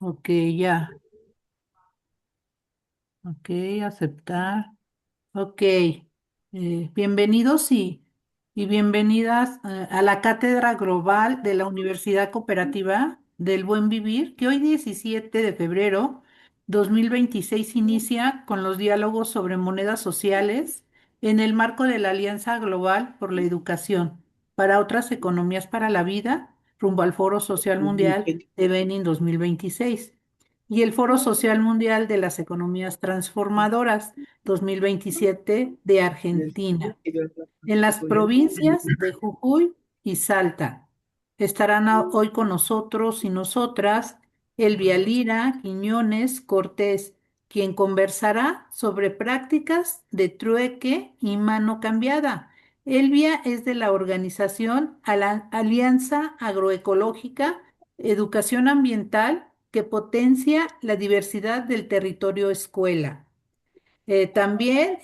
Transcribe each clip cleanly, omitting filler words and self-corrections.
Ok, ya. Ok, aceptar. Ok. Bienvenidos y bienvenidas a la Cátedra Global de la Universidad Cooperativa del Buen Vivir, que hoy 17 de febrero 2026 inicia con los diálogos sobre monedas sociales en el marco de la Alianza Global por la Educación para otras economías para la vida, rumbo al Foro Social Mundial de Benin 2026 y el Foro Social Mundial de las Economías Transformadoras 2027 de Argentina, en las provincias de Jujuy y Salta. Estarán hoy con nosotros y nosotras Elvia Lira Quiñones Cortés, quien conversará sobre prácticas de trueque y mano cambiada. Elvia es de la organización Alianza Agroecológica Educación Ambiental que potencia la diversidad del territorio escuela. También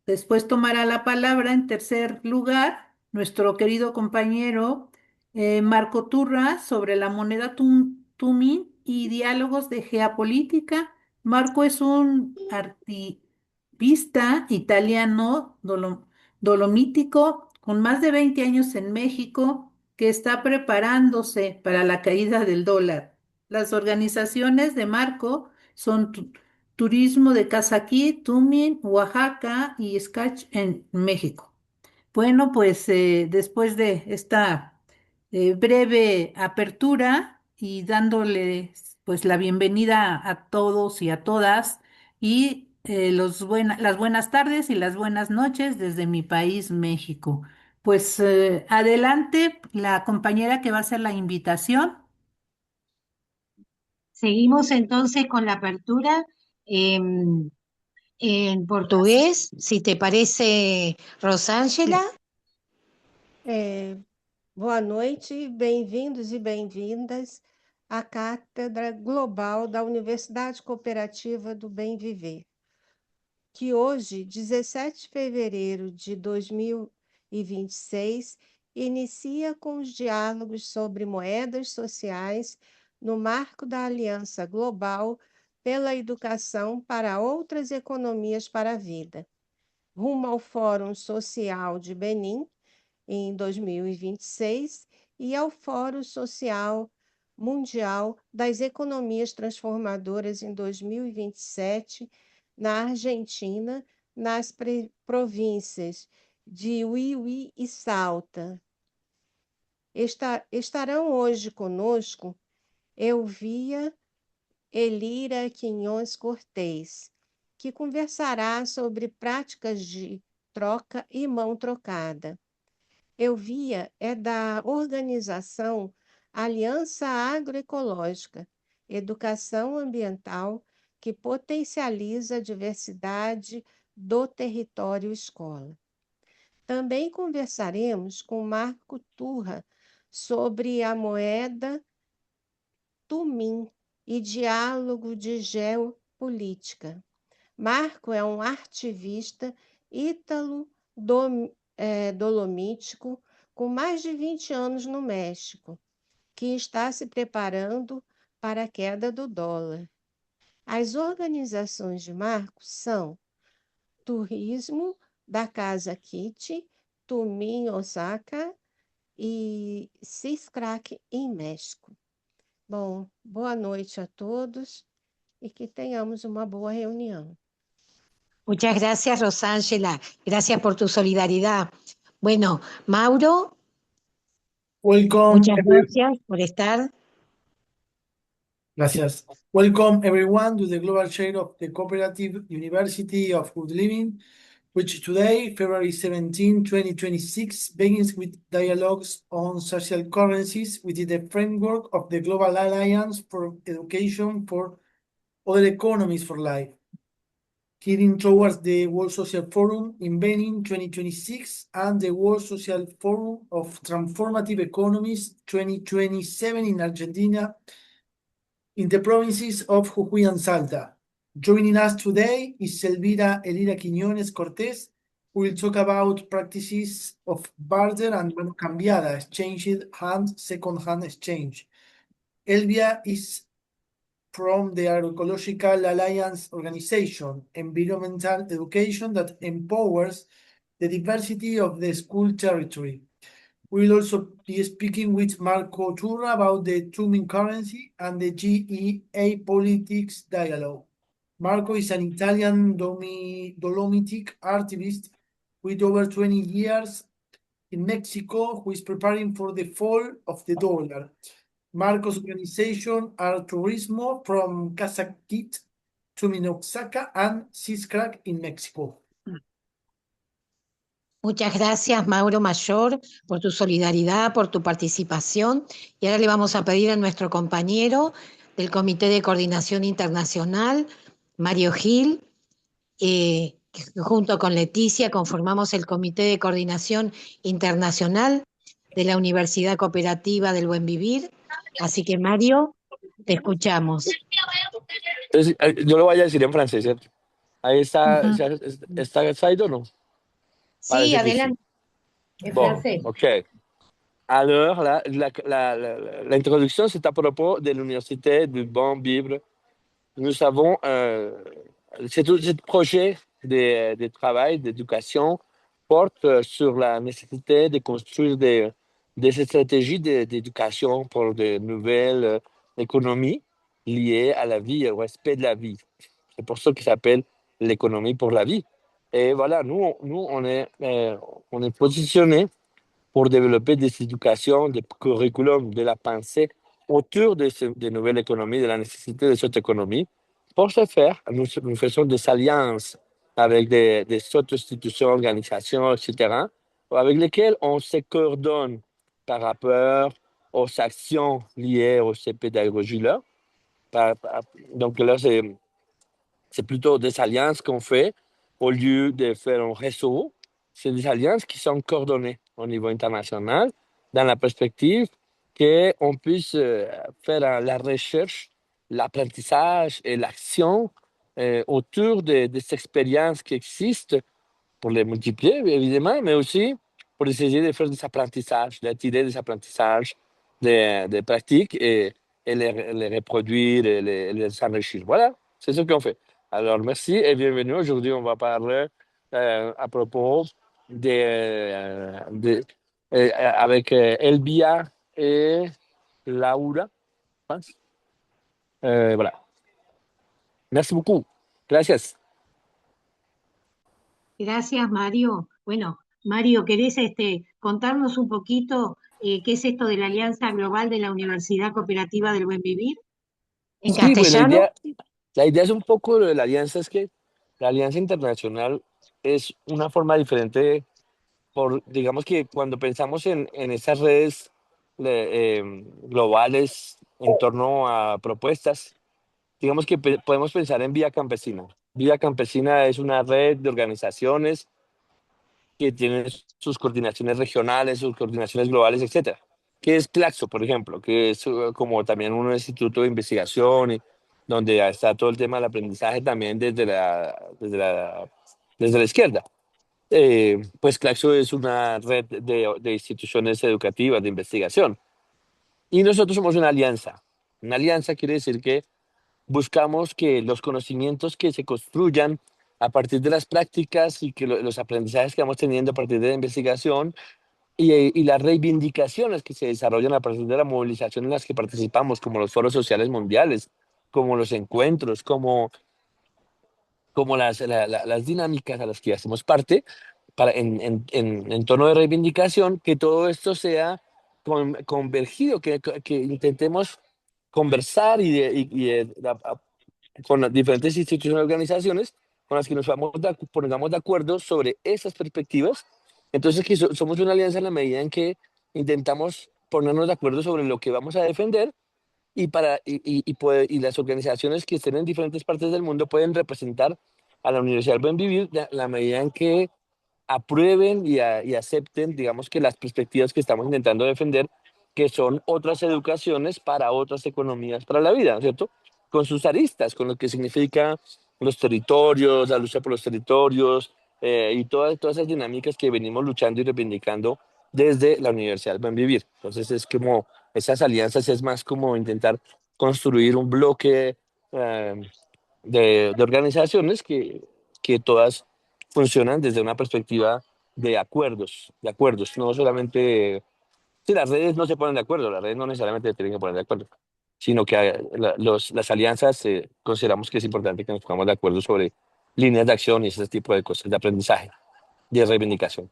después tomará la palabra en tercer lugar nuestro querido compañero Marco Turra sobre la moneda Tumin y diálogos de geopolítica. Marco es un artista italiano dolomítico con más de 20 años en México que está preparándose para la caída del dólar. Las organizaciones de Marco son Turismo de Casaquí, Tumin, Oaxaca y Escach en México. Bueno, pues después de esta breve apertura y dándoles pues la bienvenida a todos y a todas y las buenas tardes y las buenas noches desde mi país, México. Pues adelante la compañera que va a hacer la invitación. Seguimos entonces con la apertura em, en portugués, si te parece, Rosángela. É, Boa noite, bem-vindos e bem-vindas à Cátedra Global da Universidade Cooperativa do Bem Viver, que hoje, 17 de fevereiro de 2026, inicia com os diálogos sobre moedas sociais no marco da Aliança Global pela Educação para outras economias para a vida, rumo ao Fórum Social de Benin em 2026 e ao Fórum Social Mundial das Economias Transformadoras em 2027, na Argentina, nas províncias de Huili e Salta. Estarão hoje conosco Elvia Elira Quinhões Cortês, que conversará sobre práticas de troca e mão trocada. Elvia é da organização Aliança Agroecológica, Educação Ambiental, que potencializa a diversidade do território escola. Também conversaremos com Marco Turra sobre a moeda Tumim e diálogo de geopolítica. Marco é um ativista ítalo-dolomítico com mais de 20 anos no México, que está se preparando para a queda do dólar. As organizações de Marco são Turismo da Casa Kitty, Tumim Osaka e Ciscrac em México. Bom, boa noite a todos e que tenhamos uma boa reunião. Muchas gracias, Rosángela. Gracias por tu solidaridad. Bueno, Mauro, Welcome, muchas gracias por estar. gracias. Welcome everyone to the global share of the Cooperative University of Good Living, which today, February 17, 2026, begins with dialogues on social currencies within the framework of the Global Alliance for Education for Other Economies for Life, heading towards the World Social Forum in Benin 2026 and the World Social Forum of Transformative Economies 2027 in Argentina, in the provinces of Jujuy and Salta. Joining us today is Elvira Elira Quiñones Cortés, who will talk about practices of barter and mano cambiada, exchanged hand, second-hand exchange. Elvia is from the Agroecological Alliance organization, environmental education that empowers the diversity of the school territory. We will also be speaking with Marco Turra about the Turing currency and the GEA politics dialogue. Marco is an Italian Dolomitic artivist with over 20 years in Mexico who is preparing for the fall of the dollar. Marco's organization are Turismo from Casaquit to Minoxaca and Ciscrac in Mexico. Muchas gracias, Mauro Mayor, por tu solidaridad, por tu participación. Y ahora le vamos a pedir a nuestro compañero del Comité de Coordinación Internacional, Mario Gil, que junto con Leticia conformamos el Comité de Coordinación Internacional de la Universidad Cooperativa del Buen Vivir. Así que, Mario, te escuchamos. Entonces, yo lo voy a decir en francés, ¿cierto? Ahí está, Ujú. ¿está slide o no? Sí, Parece que adelante. En Bon, francés. ok. Alors, la introduction, c'est à propos de l'Université du Bon Vivre. Nous avons ce projet de travail, d'éducation, porte sur la nécessité de construire des stratégies d'éducation pour de nouvelles économies liées à la vie et au respect de la vie. C'est pour ça qu'il s'appelle l'économie pour la vie. Et voilà, nous on est positionné pour développer des éducations, des curriculums, de la pensée autour de nouvelles économies, de la nécessité de cette économie. Pour ce faire, nous faisons des alliances avec des autres institutions, organisations, etc., avec lesquelles on se coordonne par rapport aux actions liées au pédagogie là. Donc là, c'est plutôt des alliances qu'on fait au lieu de faire un réseau. C'est des alliances qui sont coordonnées au niveau international dans la perspective qu'on puisse faire la recherche, l'apprentissage et l'action autour des expériences qui existent pour les multiplier, évidemment, mais aussi pour essayer de faire des apprentissages, d'attirer des apprentissages, des pratiques et les reproduire et les enrichir. Voilà, c'est ce qu'on fait. Alors, merci et bienvenue. Aujourd'hui, on va parler à propos avec Elvia et Laura, je pense. Voilà. Merci beaucoup. Gracias. Gracias, Mario. Bueno, Mario, ¿querés contarnos un poquito qué es esto de la Alianza Global de la Universidad Cooperativa del Buen Vivir? ¿En Sí, pues castellano? la idea es un poco de la alianza, es que la alianza internacional es una forma diferente digamos que cuando pensamos en esas redes globales en torno a propuestas, digamos que podemos pensar en Vía Campesina. Vía Campesina es una red de organizaciones que tienen sus coordinaciones regionales, sus coordinaciones globales, etcétera. Que es Claxo, por ejemplo, que es como también un instituto de investigación y donde está todo el tema del aprendizaje también desde la izquierda. Pues Claxo es una red de instituciones educativas de investigación. Y nosotros somos una alianza. Una alianza quiere decir que buscamos que los conocimientos que se construyan a partir de las prácticas y que los aprendizajes que vamos teniendo a partir de la investigación y las reivindicaciones que se desarrollan a partir de la movilización en las que participamos, como los foros sociales mundiales, como los encuentros, como las dinámicas a las que hacemos parte, en tono de reivindicación, que todo esto sea convergido, que intentemos conversar con las diferentes instituciones y organizaciones con las que pongamos de acuerdo sobre esas perspectivas. Entonces, que somos una alianza en la medida en que intentamos ponernos de acuerdo sobre lo que vamos a defender y las organizaciones que estén en diferentes partes del mundo pueden representar a la Universidad del Buen Vivir la medida en que aprueben y acepten, digamos, que las perspectivas que estamos intentando defender, que son otras educaciones para otras economías para la vida, ¿cierto? Con sus aristas, con lo que significa los territorios, la lucha por los territorios y todas esas dinámicas que venimos luchando y reivindicando desde la Universidad del Buen Vivir. Entonces es como esas alianzas es más como intentar construir un bloque eh, de organizaciones que todas funcionan desde una perspectiva de acuerdos, no solamente, si las redes no se ponen de acuerdo, las redes no necesariamente se tienen que poner de acuerdo, sino que las alianzas consideramos que es importante que nos pongamos de acuerdo sobre líneas de acción y ese tipo de cosas, de aprendizaje, de reivindicación.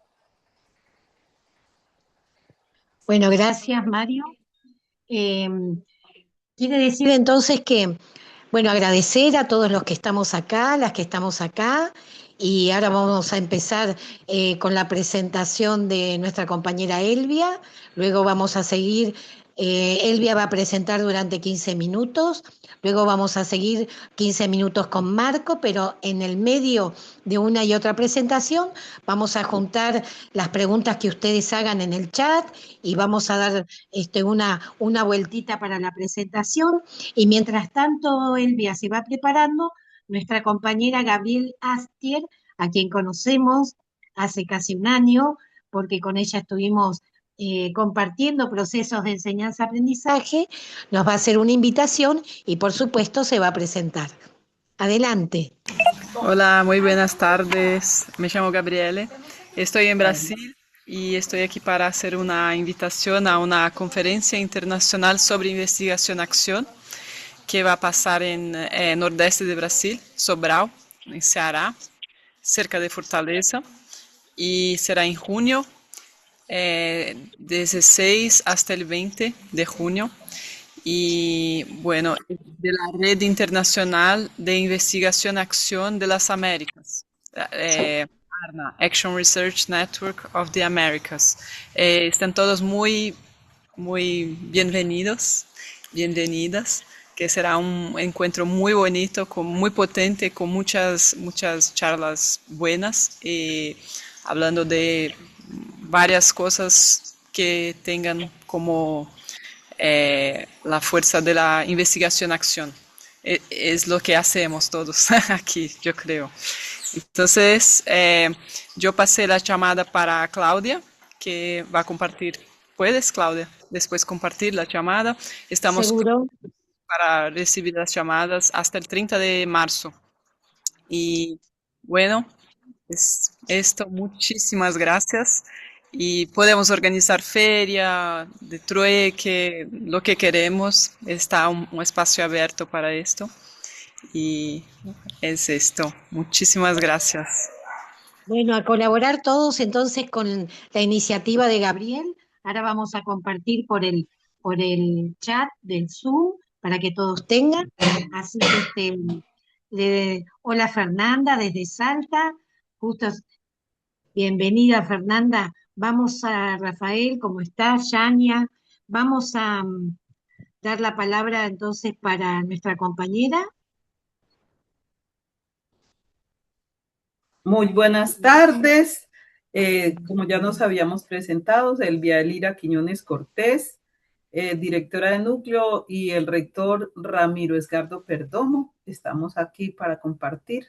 Bueno, gracias, Mario. Eh, Quiere decir entonces que, bueno, agradecer a todos los que estamos acá, las que estamos acá, y ahora vamos a empezar con la presentación de nuestra compañera Elvia, luego vamos a seguir, Elvia va a presentar durante 15 minutos, luego vamos a seguir 15 minutos con Marco, pero en el medio de una y otra presentación vamos a juntar las preguntas que ustedes hagan en el chat y vamos a dar una vueltita para la presentación. Y mientras tanto, Elvia se va preparando, nuestra compañera Gabriel Astier, a quien conocemos hace casi un año, porque con ella estuvimos compartiendo procesos de enseñanza-aprendizaje, nos va a hacer una invitación y por supuesto se va a presentar. Adelante. Hola, muy buenas tardes. Me llamo Gabriele. Estoy en Brasil y estoy aquí para hacer una invitación a una conferencia internacional sobre investigación-acción que va a pasar en nordeste de Brasil, Sobral, en Ceará, cerca de Fortaleza, y será en junio, 16 hasta el 20 de junio. Y bueno, de la Red Internacional de Investigación-Acción de las Américas, ARNA, Action Research Network of the Americas. Están todos muy bienvenidas, que será un encuentro muy bonito, muy potente, con muchas charlas buenas, hablando de varias cosas que tengan como la fuerza de la investigación-acción. Es lo que hacemos todos aquí, yo creo. Entonces, yo pasé la llamada para Claudia, que va a compartir. ¿Puedes, Claudia, después compartir la llamada? Estamos Seguro. para recibir las llamadas hasta el 30 de marzo. Y bueno, es esto. Muchísimas gracias. Y podemos organizar feria, de trueque, lo que queremos. Está un espacio abierto para esto. Y es esto. Muchísimas gracias. Bueno, a colaborar todos entonces con la iniciativa de Gabriel. Ahora vamos a compartir por el chat del Zoom para que todos tengan. Así que hola Fernanda desde Salta. Justo, bienvenida Fernanda. Vamos a Rafael, ¿cómo estás? Yania. Vamos a dar la palabra entonces para nuestra compañera. Muy buenas tardes. Como ya nos habíamos presentado, Elvia Elira Quiñones Cortés, directora de núcleo, y el rector Ramiro Esgardo Perdomo. Estamos aquí para compartir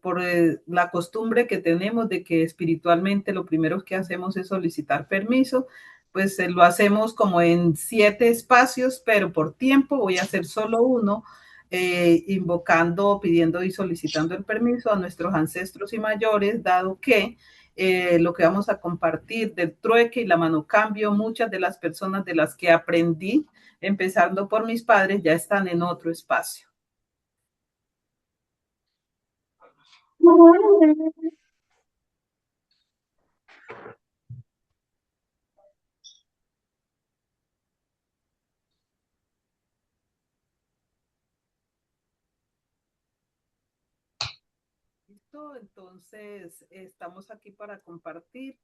por la costumbre que tenemos de que espiritualmente lo primero que hacemos es solicitar permiso. Pues lo hacemos como en 7 espacios, pero por tiempo voy a hacer solo uno, invocando, pidiendo y solicitando el permiso a nuestros ancestros y mayores, dado que lo que vamos a compartir del trueque y la mano cambio, muchas de las personas de las que aprendí, empezando por mis padres, ya están en otro espacio. Entonces, estamos aquí para compartir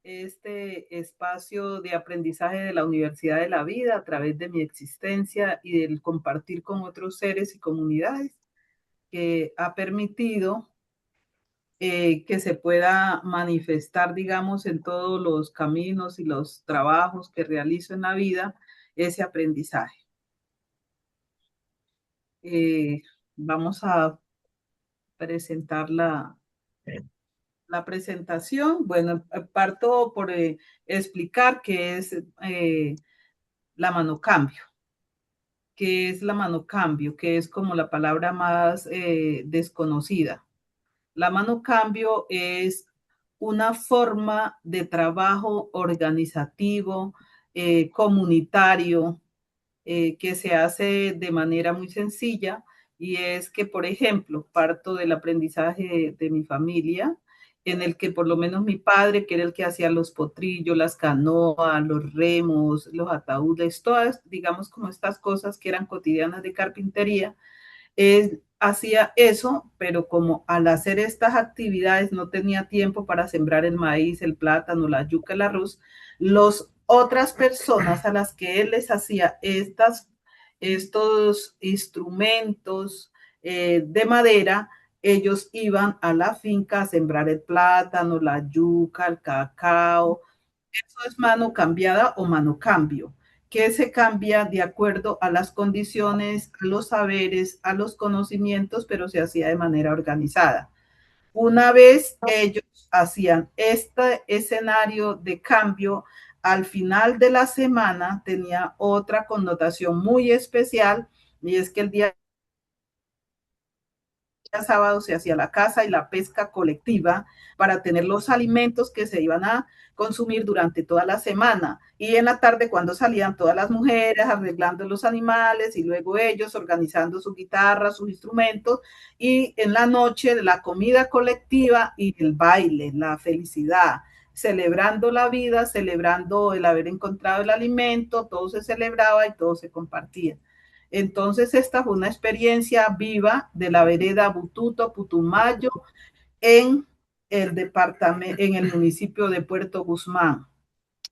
este espacio de aprendizaje de la Universidad de la Vida a través de mi existencia y del compartir con otros seres y comunidades, que ha permitido que se pueda manifestar, digamos, en todos los caminos y los trabajos que realizo en la vida, ese aprendizaje. Vamos a presentar la presentación. Bueno, parto por explicar qué es la mano cambio, que es la mano cambio, que es como la palabra más desconocida. La mano cambio es una forma de trabajo organizativo, comunitario, que se hace de manera muy sencilla, y es que, por ejemplo, parto del aprendizaje de mi familia, en el que por lo menos mi padre, que era el que hacía los potrillos, las canoas, los remos, los ataúdes, todas, digamos, como estas cosas que eran cotidianas de carpintería, él hacía eso, pero como al hacer estas actividades no tenía tiempo para sembrar el maíz, el plátano, la yuca, el arroz, las otras personas a las que él les hacía estos instrumentos de madera, ellos iban a la finca a sembrar el plátano, la yuca, el cacao. Eso es mano cambiada o mano cambio, que se cambia de acuerdo a las condiciones, a los saberes, a los conocimientos, pero se hacía de manera organizada. Una vez ellos hacían este escenario de cambio, al final de la semana tenía otra connotación muy especial, y es que el día sábado se hacía la caza y la pesca colectiva para tener los alimentos que se iban a consumir durante toda la semana. Y en la tarde, cuando salían todas las mujeres arreglando los animales y luego ellos organizando su guitarra, sus instrumentos, y en la noche la comida colectiva y el baile, la felicidad, celebrando la vida, celebrando el haber encontrado el alimento, todo se celebraba y todo se compartía. Entonces, esta fue una experiencia viva de la vereda Bututo, Putumayo, en el departamento, en el municipio de Puerto Guzmán.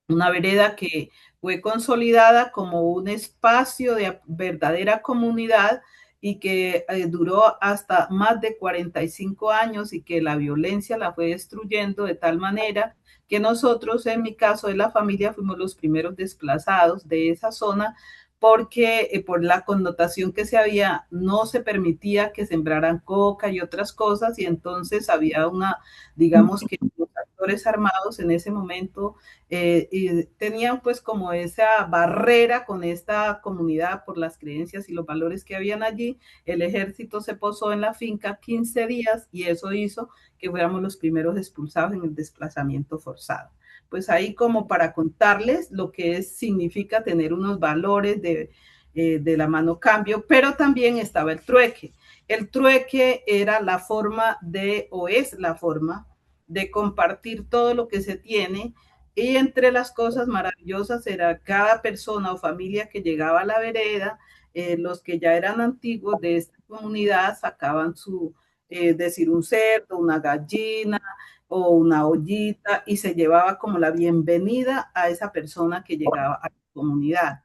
Una vereda que fue consolidada como un espacio de verdadera comunidad y que duró hasta más de 45 años, y que la violencia la fue destruyendo de tal manera que nosotros, en mi caso de la familia, fuimos los primeros desplazados de esa zona, porque por la connotación que se había, no se permitía que sembraran coca y otras cosas, y entonces había una, digamos que los actores armados en ese momento y tenían pues como esa barrera con esta comunidad por las creencias y los valores que habían allí. El ejército se posó en la finca 15 días y eso hizo que fuéramos los primeros expulsados en el desplazamiento forzado. Pues ahí, como para contarles lo que significa tener unos valores de la mano cambio, pero también estaba el trueque. El trueque era la forma o es la forma de compartir todo lo que se tiene, y entre las cosas maravillosas era cada persona o familia que llegaba a la vereda, los que ya eran antiguos de esta comunidad sacaban decir, un cerdo, una gallina o una ollita, y se llevaba como la bienvenida a esa persona que llegaba a la comunidad.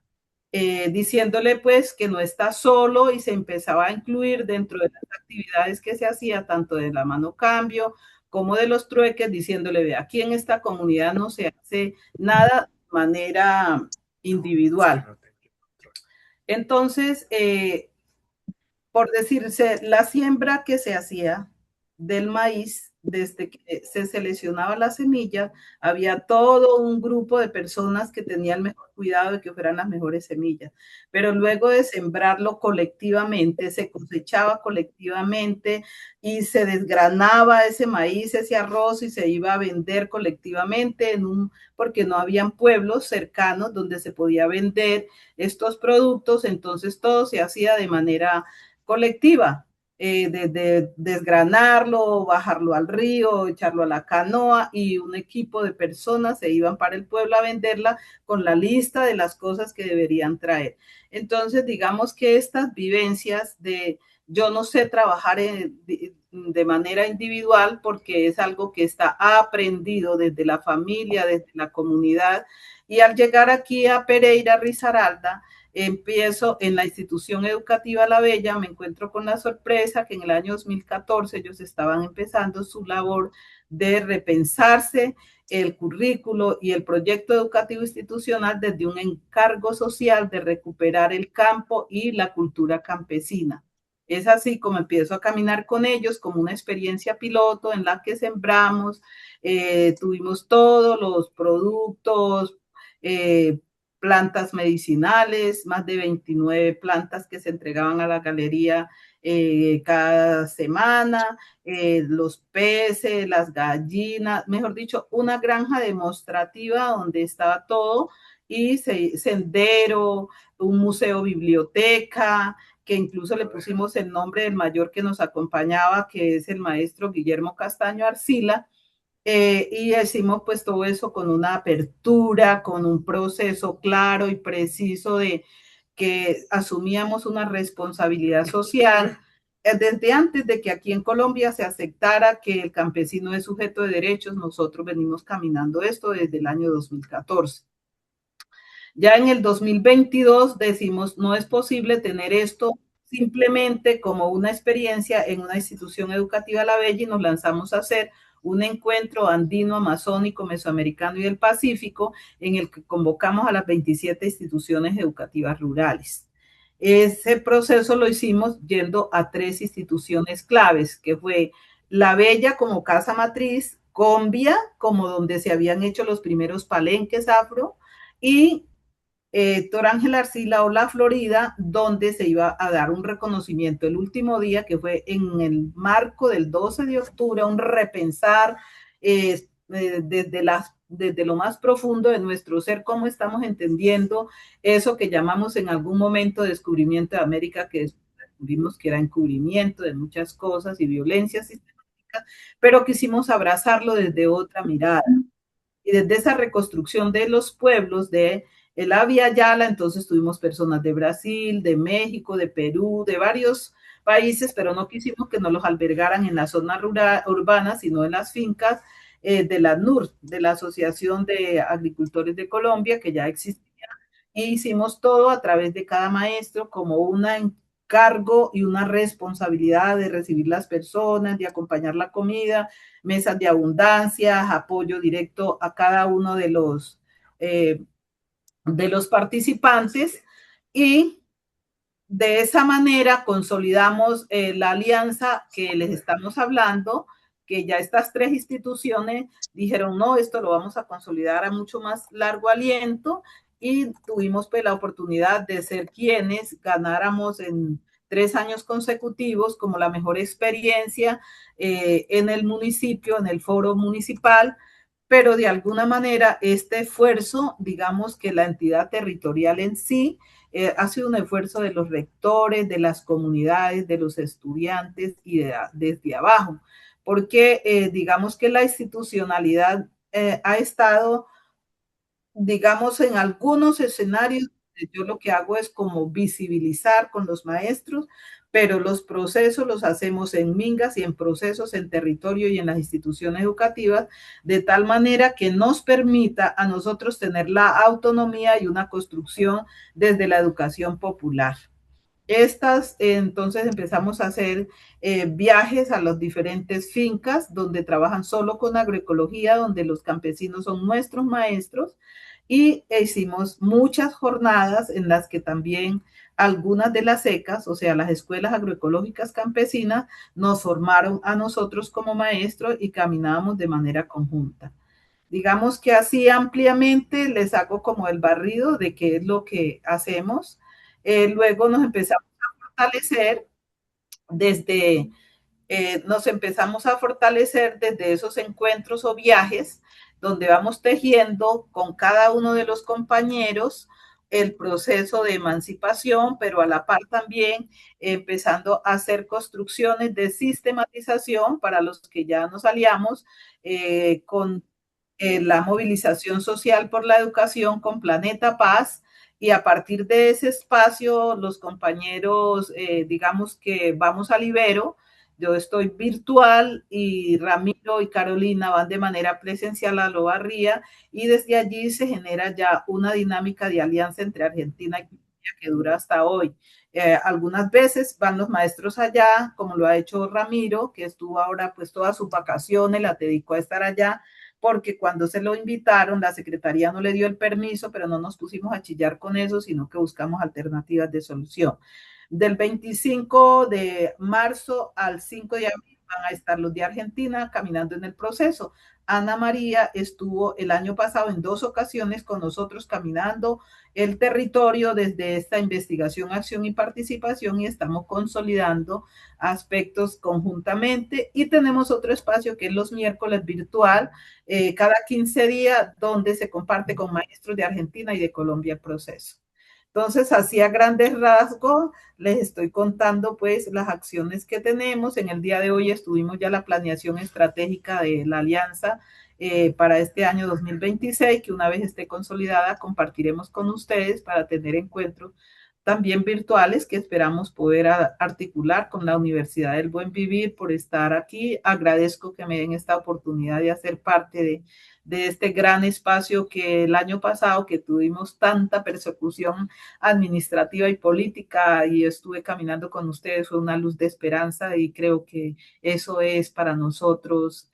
Diciéndole pues que no está solo, y se empezaba a incluir dentro de las actividades que se hacía, tanto de la mano cambio como de los trueques, diciéndole, ve, aquí en esta comunidad no se hace nada de manera individual. Entonces, por decirse, la siembra que se hacía del maíz, desde que se seleccionaba la semilla, había todo un grupo de personas que tenían el mejor cuidado de que fueran las mejores semillas. Pero luego de sembrarlo colectivamente, se cosechaba colectivamente y se desgranaba ese maíz, ese arroz, y se iba a vender colectivamente porque no habían pueblos cercanos donde se podía vender estos productos. Entonces todo se hacía de manera colectiva, de desgranarlo, bajarlo al río, echarlo a la canoa, y un equipo de personas se iban para el pueblo a venderla con la lista de las cosas que deberían traer. Entonces, digamos que estas vivencias yo no sé trabajar de manera individual, porque es algo que está aprendido desde la familia, desde la comunidad, y al llegar aquí a Pereira, Risaralda, empiezo en la institución educativa La Bella, me encuentro con la sorpresa que en el año 2014 ellos estaban empezando su labor de repensarse el currículo y el proyecto educativo institucional desde un encargo social de recuperar el campo y la cultura campesina. Es así como empiezo a caminar con ellos, como una experiencia piloto en la que sembramos, tuvimos todos los productos, plantas medicinales, más de 29 plantas que se entregaban a la galería cada semana, los peces, las gallinas, mejor dicho, una granja demostrativa donde estaba todo, y sendero, un museo biblioteca, que incluso le pusimos el nombre del mayor que nos acompañaba, que es el maestro Guillermo Castaño Arcila, y hicimos pues todo eso con una apertura, con un proceso claro y preciso de que asumíamos una responsabilidad social desde antes de que aquí en Colombia se aceptara que el campesino es sujeto de derechos. Nosotros venimos caminando esto desde el año 2014. Ya en el 2022 decimos, no es posible tener esto simplemente como una experiencia en una institución educativa La Bella, y nos lanzamos a hacer un encuentro andino, amazónico, mesoamericano y del Pacífico, en el que convocamos a las 27 instituciones educativas rurales. Ese proceso lo hicimos yendo a 3 instituciones claves, que fue La Bella como casa matriz, Combia como donde se habían hecho los primeros palenques afro, y Héctor Ángel Arcila o La Florida, donde se iba a dar un reconocimiento el último día, que fue en el marco del 12 de octubre, un repensar desde lo más profundo de nuestro ser, cómo estamos entendiendo eso que llamamos en algún momento descubrimiento de América, que descubrimos que era encubrimiento de muchas cosas y violencia sistemática, pero quisimos abrazarlo desde otra mirada. Y desde esa reconstrucción de los pueblos de el Abya Yala, entonces tuvimos personas de Brasil, de México, de Perú, de varios países, pero no quisimos que nos los albergaran en la zona urbana, sino en las fincas de la NUR, de la Asociación de Agricultores de Colombia, que ya existía, y hicimos todo a través de cada maestro como un encargo y una responsabilidad de recibir las personas, de acompañar la comida, mesas de abundancia, apoyo directo a cada uno de los participantes, y de esa manera consolidamos la alianza que les estamos hablando, que ya estas 3 instituciones dijeron, no, esto lo vamos a consolidar a mucho más largo aliento, y tuvimos pues la oportunidad de ser quienes ganáramos en 3 años consecutivos como la mejor experiencia en el municipio, en el foro municipal. Pero de alguna manera este esfuerzo, digamos que la entidad territorial en sí, ha sido un esfuerzo de los rectores, de las comunidades, de los estudiantes y desde abajo, porque digamos que la institucionalidad ha estado, digamos, en algunos escenarios. Yo lo que hago es como visibilizar con los maestros, pero los procesos los hacemos en mingas y en procesos en territorio y en las instituciones educativas, de tal manera que nos permita a nosotros tener la autonomía y una construcción desde la educación popular. Entonces empezamos a hacer viajes a las diferentes fincas donde trabajan solo con agroecología, donde los campesinos son nuestros maestros, y hicimos muchas jornadas en las que también algunas de las ECAs, o sea, las escuelas agroecológicas campesinas, nos formaron a nosotros como maestros y caminábamos de manera conjunta. Digamos que así ampliamente les hago como el barrido de qué es lo que hacemos. Luego nos empezamos a fortalecer desde esos encuentros o viajes donde vamos tejiendo con cada uno de los compañeros el proceso de emancipación, pero a la par también empezando a hacer construcciones de sistematización para los que ya nos aliamos con la movilización social por la educación con Planeta Paz. Y a partir de ese espacio, los compañeros, digamos que vamos al Ibero, yo estoy virtual y Ramiro y Carolina van de manera presencial a Lobarría, y desde allí se genera ya una dinámica de alianza entre Argentina y Colombia que dura hasta hoy. Algunas veces van los maestros allá, como lo ha hecho Ramiro, que estuvo ahora pues todas sus vacaciones, las dedicó a estar allá, porque cuando se lo invitaron, la secretaría no le dio el permiso, pero no nos pusimos a chillar con eso, sino que buscamos alternativas de solución. Del 25 de marzo al 5 de abril van a estar los de Argentina caminando en el proceso. Ana María estuvo el año pasado en 2 ocasiones con nosotros caminando el territorio desde esta investigación, acción y participación, y estamos consolidando aspectos conjuntamente. Y tenemos otro espacio que es los miércoles virtual, cada 15 días, donde se comparte con maestros de Argentina y de Colombia el proceso. Entonces, así a grandes rasgos, les estoy contando pues las acciones que tenemos. En el día de hoy estuvimos ya la planeación estratégica de la alianza para este año 2026, que una vez esté consolidada compartiremos con ustedes para tener encuentros también virtuales que esperamos poder articular con la Universidad del Buen Vivir por estar aquí. Agradezco que me den esta oportunidad de hacer parte de este gran espacio que el año pasado, que tuvimos tanta persecución administrativa y política, y estuve caminando con ustedes, fue una luz de esperanza, y creo que eso es para nosotros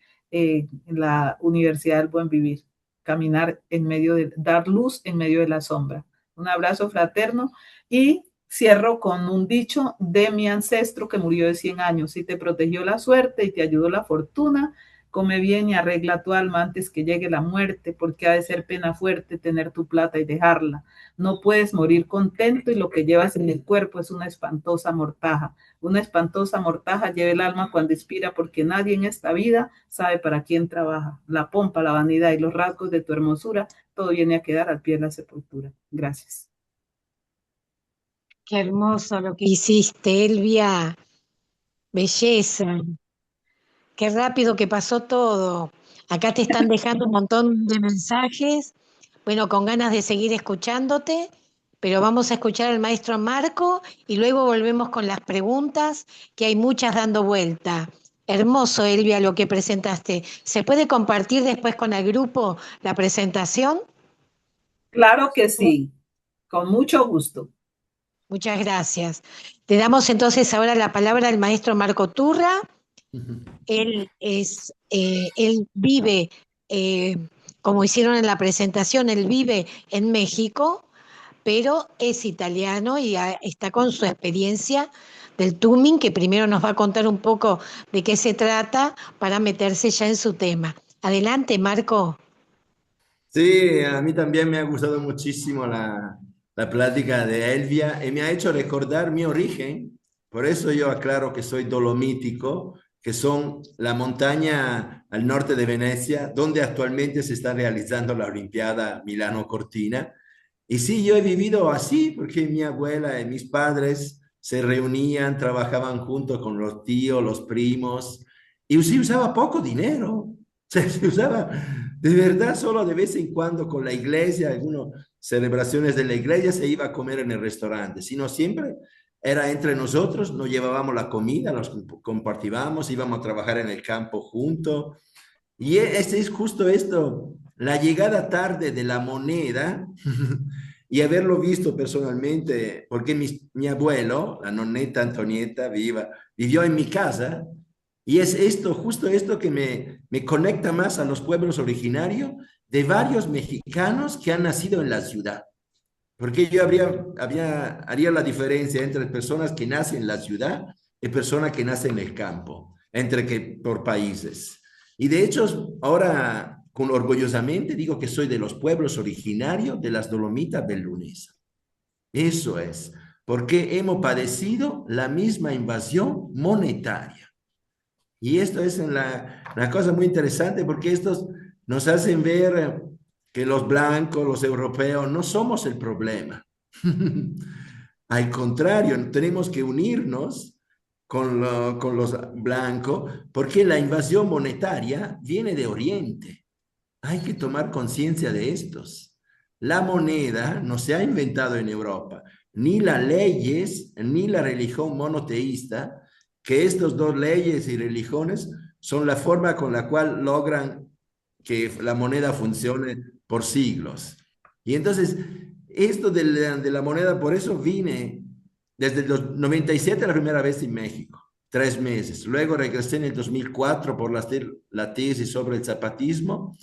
la Universidad del Buen Vivir, caminar en medio de, dar luz en medio de la sombra. Un abrazo fraterno y cierro con un dicho de mi ancestro que murió de 100 años. Si te protegió la suerte y te ayudó la fortuna, come bien y arregla tu alma antes que llegue la muerte, porque ha de ser pena fuerte tener tu plata y dejarla. No puedes morir contento y lo que llevas en el cuerpo es una espantosa mortaja. Una espantosa mortaja lleva el alma cuando expira, porque nadie en esta vida sabe para quién trabaja. La pompa, la vanidad y los rasgos de tu hermosura, todo viene a quedar al pie de la sepultura. Gracias. Qué hermoso lo que hiciste, Elvia. Belleza. Qué rápido que pasó todo. Acá te están dejando un montón de mensajes. Bueno, con ganas de seguir escuchándote, pero vamos a escuchar al maestro Marco y luego volvemos con las preguntas, que hay muchas dando vuelta. Hermoso, Elvia, lo que presentaste. ¿Se puede compartir después con el grupo la presentación? Claro que sí, con mucho gusto. Muchas gracias. Le damos entonces ahora la palabra al maestro Marco Turra. Él vive, como hicieron en la presentación, él vive en México, pero es italiano y está con su experiencia del Tuning, que primero nos va a contar un poco de qué se trata para meterse ya en su tema. Adelante, Marco. Sí, a mí también me ha gustado muchísimo la plática de Elvia y me ha hecho recordar mi origen. Por eso yo aclaro que soy dolomítico, que son la montaña al norte de Venecia, donde actualmente se está realizando la Olimpiada Milano-Cortina. Y sí, yo he vivido así, porque mi abuela y mis padres se reunían, trabajaban juntos con los tíos, los primos, y se usaba poco dinero. Se usaba de verdad solo de vez en cuando con la iglesia, algunas celebraciones de la iglesia se iba a comer en el restaurante, sino siempre era entre nosotros, nos llevábamos la comida, nos compartíamos, íbamos a trabajar en el campo juntos. Y es justo esto, la llegada tarde de la moneda y haberlo visto personalmente, porque mi abuelo, la nonnetta Antonieta, vivió en mi casa, y es esto, justo esto que me conecta más a los pueblos originarios de varios mexicanos que han nacido en la ciudad. Porque yo haría la diferencia entre personas que nacen en la ciudad y personas que nacen en el campo, entre que por países. Y de hecho, ahora orgullosamente digo que soy de los pueblos originarios de las Dolomitas Bellunesas. Eso es, porque hemos padecido la misma invasión monetaria. Y esto es una cosa muy interesante, porque estos nos hacen ver que los blancos, los europeos, no somos el problema. Al contrario, tenemos que unirnos con los blancos, porque la invasión monetaria viene de Oriente. Hay que tomar conciencia de estos. La moneda no se ha inventado en Europa, ni las leyes, ni la religión monoteísta, que estas dos leyes y religiones son la forma con la cual logran que la moneda funcione por siglos. Y entonces, esto de la moneda, por eso vine desde el 97 la primera vez en México, 3 meses. Luego regresé en el 2004 por la tesis sobre el zapatismo.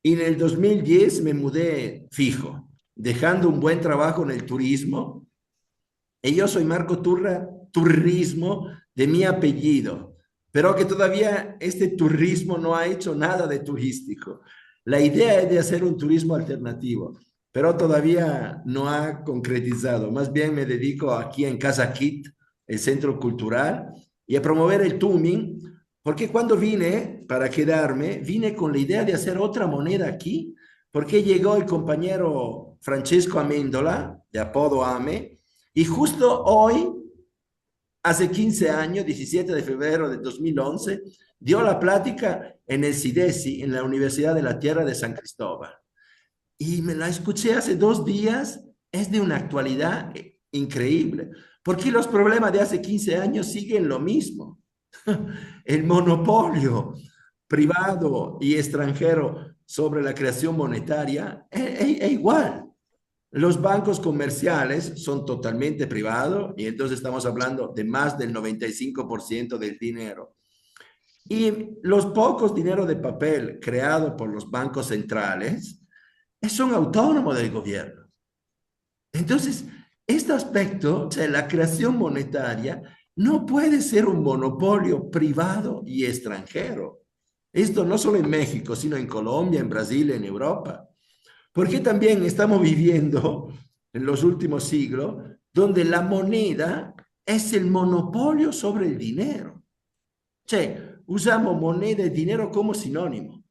Y en el 2010 me mudé fijo, dejando un buen trabajo en el turismo. Y yo soy Marco Turra, turismo de mi apellido, pero que todavía este turismo no ha hecho nada de turístico. La idea es de hacer un turismo alternativo, pero todavía no ha concretizado. Más bien me dedico aquí en Casa Kit, el centro cultural, y a promover el Tuning, porque cuando vine para quedarme, vine con la idea de hacer otra moneda aquí, porque llegó el compañero Francesco Amendola, de apodo Ame, y justo hoy, hace 15 años, 17 de febrero de 2011, dio la plática en el CIDESI, en la Universidad de la Tierra de San Cristóbal. Y me la escuché hace 2 días, es de una actualidad increíble, porque los problemas de hace 15 años siguen lo mismo. El monopolio privado y extranjero sobre la creación monetaria es igual. Los bancos comerciales son totalmente privados y entonces estamos hablando de más del 95% del dinero. Y los pocos dinero de papel creados por los bancos centrales son autónomos del gobierno. Entonces, este aspecto, o sea, la creación monetaria, no puede ser un monopolio privado y extranjero. Esto no solo en México, sino en Colombia, en Brasil, en Europa. Porque también estamos viviendo en los últimos siglos donde la moneda es el monopolio sobre el dinero. Cioè, usamos moneda y dinero como sinónimo.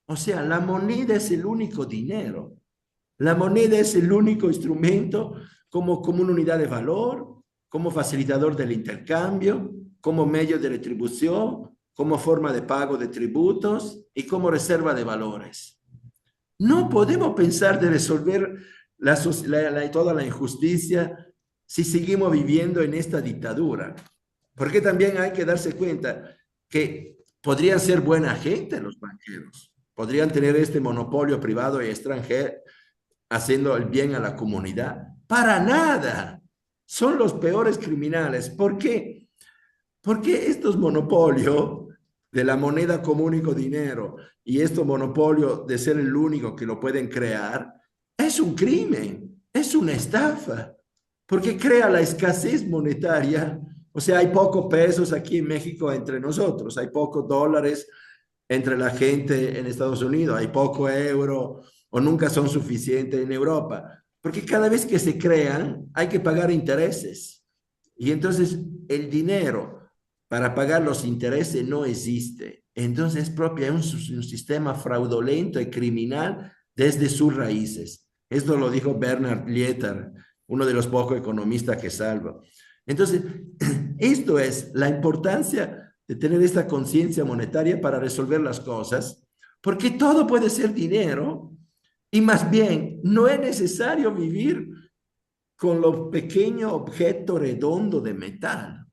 O sea, la moneda es el único dinero. La moneda es el único instrumento como una unidad de valor, como facilitador del intercambio, como medio de retribución, como forma de pago de tributos y como reserva de valores. No podemos pensar de resolver toda la injusticia si seguimos viviendo en esta dictadura. Porque también hay que darse cuenta que podrían ser buena gente los banqueros, podrían tener este monopolio privado y extranjero haciendo el bien a la comunidad. Para nada. Son los peores criminales. ¿Por qué? Porque estos monopolios de la moneda común y dinero y este monopolio de ser el único que lo pueden crear, es un crimen, es una estafa, porque crea la escasez monetaria. O sea, hay pocos pesos aquí en México entre nosotros, hay pocos dólares entre la gente en Estados Unidos, hay poco euro o nunca son suficientes en Europa, porque cada vez que se crean hay que pagar intereses. Y entonces el dinero para pagar los intereses no existe. Entonces es propio un sistema fraudulento y criminal desde sus raíces. Esto lo dijo Bernard Lietaer, uno de los pocos economistas que salvo. Entonces, esto es la importancia de tener esta conciencia monetaria para resolver las cosas, porque todo puede ser dinero y más bien no es necesario vivir con los pequeños objetos redondos de metal.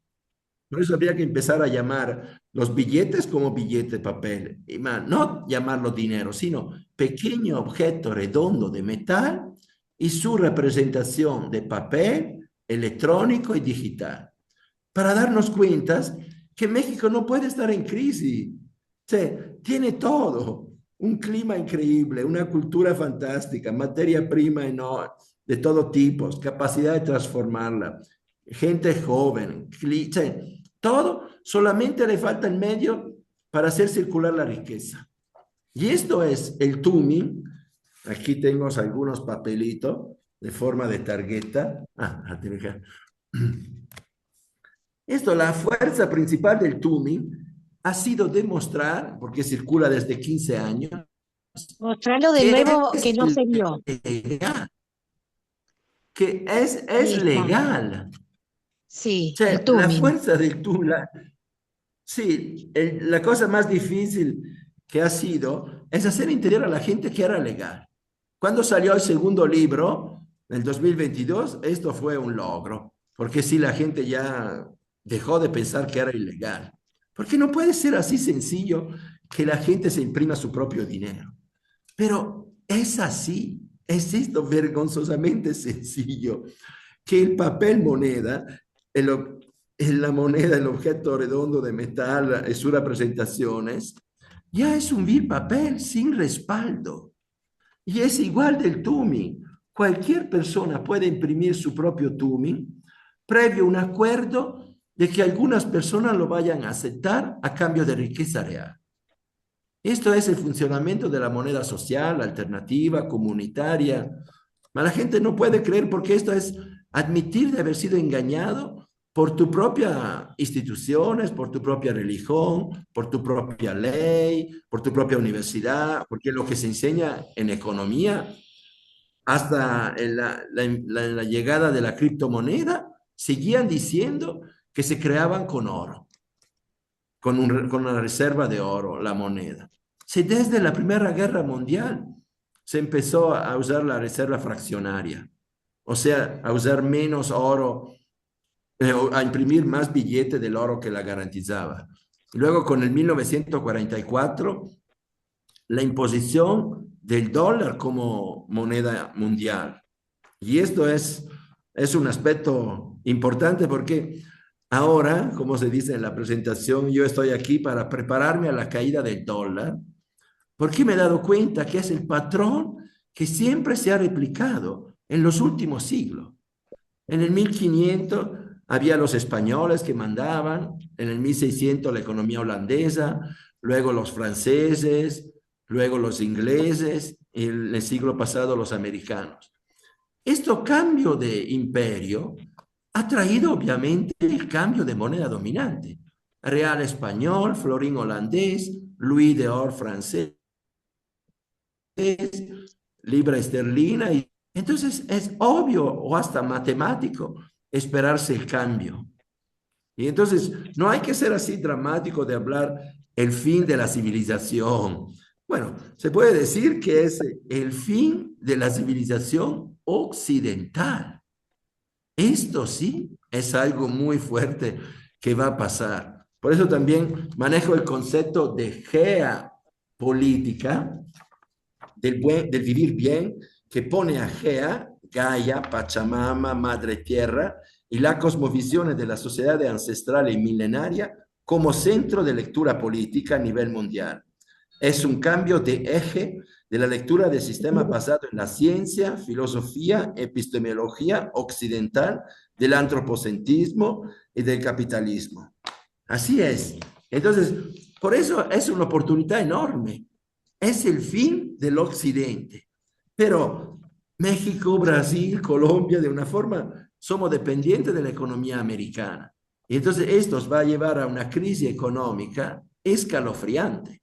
Por eso habría que empezar a llamar los billetes como billete de papel, y no llamarlo dinero, sino pequeño objeto redondo de metal y su representación de papel, electrónico y digital, para darnos cuenta que México no puede estar en crisis. O sea, tiene todo, un clima increíble, una cultura fantástica, materia prima de todo tipo, capacidad de transformarla, gente joven, todo, solamente le falta el medio para hacer circular la riqueza. Y esto es el Tuning. Aquí tengo algunos papelitos de forma de tarjeta. Esto, la fuerza principal del Tuning ha sido demostrar, porque circula desde 15 años, Mostrarlo de nuevo que no se vio. Legal, que es Ahí está. legal. Sí, O sea, el Tuning. la fuerza del Tuning, sí, la cosa más difícil que ha sido es hacer entender a la gente que era legal. Cuando salió el segundo libro, en el 2022, esto fue un logro, porque sí, la gente ya dejó de pensar que era ilegal. Porque no puede ser así sencillo que la gente se imprima su propio dinero. Pero es así, es esto vergonzosamente sencillo, que el papel moneda, la moneda, el objeto redondo de metal y sus representaciones, ya es un vil papel sin respaldo. Y es igual del Tuning. Cualquier persona puede imprimir su propio Tuning previo un acuerdo de que algunas personas lo vayan a aceptar a cambio de riqueza real. Esto es el funcionamiento de la moneda social, alternativa, comunitaria. Pero la gente no puede creer porque esto es admitir de haber sido engañado por tu propia instituciones, por tu propia religión, por tu propia ley, por tu propia universidad, porque lo que se enseña en economía hasta la llegada de la criptomoneda, seguían diciendo que se creaban con oro, con una reserva de oro, la moneda. Si desde la Primera Guerra Mundial se empezó a usar la reserva fraccionaria, o sea, a usar menos oro, a imprimir más billete del oro que la garantizaba. Luego, con el 1944, la imposición del dólar como moneda mundial. Y esto es un aspecto importante porque ahora, como se dice en la presentación, yo estoy aquí para prepararme a la caída del dólar, porque me he dado cuenta que es el patrón que siempre se ha replicado en los últimos siglos. En el 1500 había los españoles que mandaban, en el 1600 la economía holandesa, luego los franceses, luego los ingleses, en el siglo pasado los americanos. Este cambio de imperio ha traído obviamente el cambio de moneda dominante. Real español, florín holandés, louis d'or francés, libra esterlina. Y entonces es obvio o hasta matemático esperarse el cambio. Y entonces no hay que ser así dramático de hablar el fin de la civilización. Bueno, se puede decir que es el fin de la civilización occidental. Esto sí es algo muy fuerte que va a pasar. Por eso también manejo el concepto de geopolítica, del vivir bien, que pone a Gea, Gaia, Pachamama, Madre Tierra, y la cosmovisión de la sociedad ancestral y milenaria como centro de lectura política a nivel mundial. Es un cambio de eje de la lectura del sistema basado en la ciencia, filosofía, epistemología occidental, del antropocentrismo y del capitalismo. Así es. Entonces, por eso es una oportunidad enorme. Es el fin del occidente. Pero México, Brasil, Colombia, de una forma, somos dependientes de la economía americana. Y entonces esto va a llevar a una crisis económica escalofriante.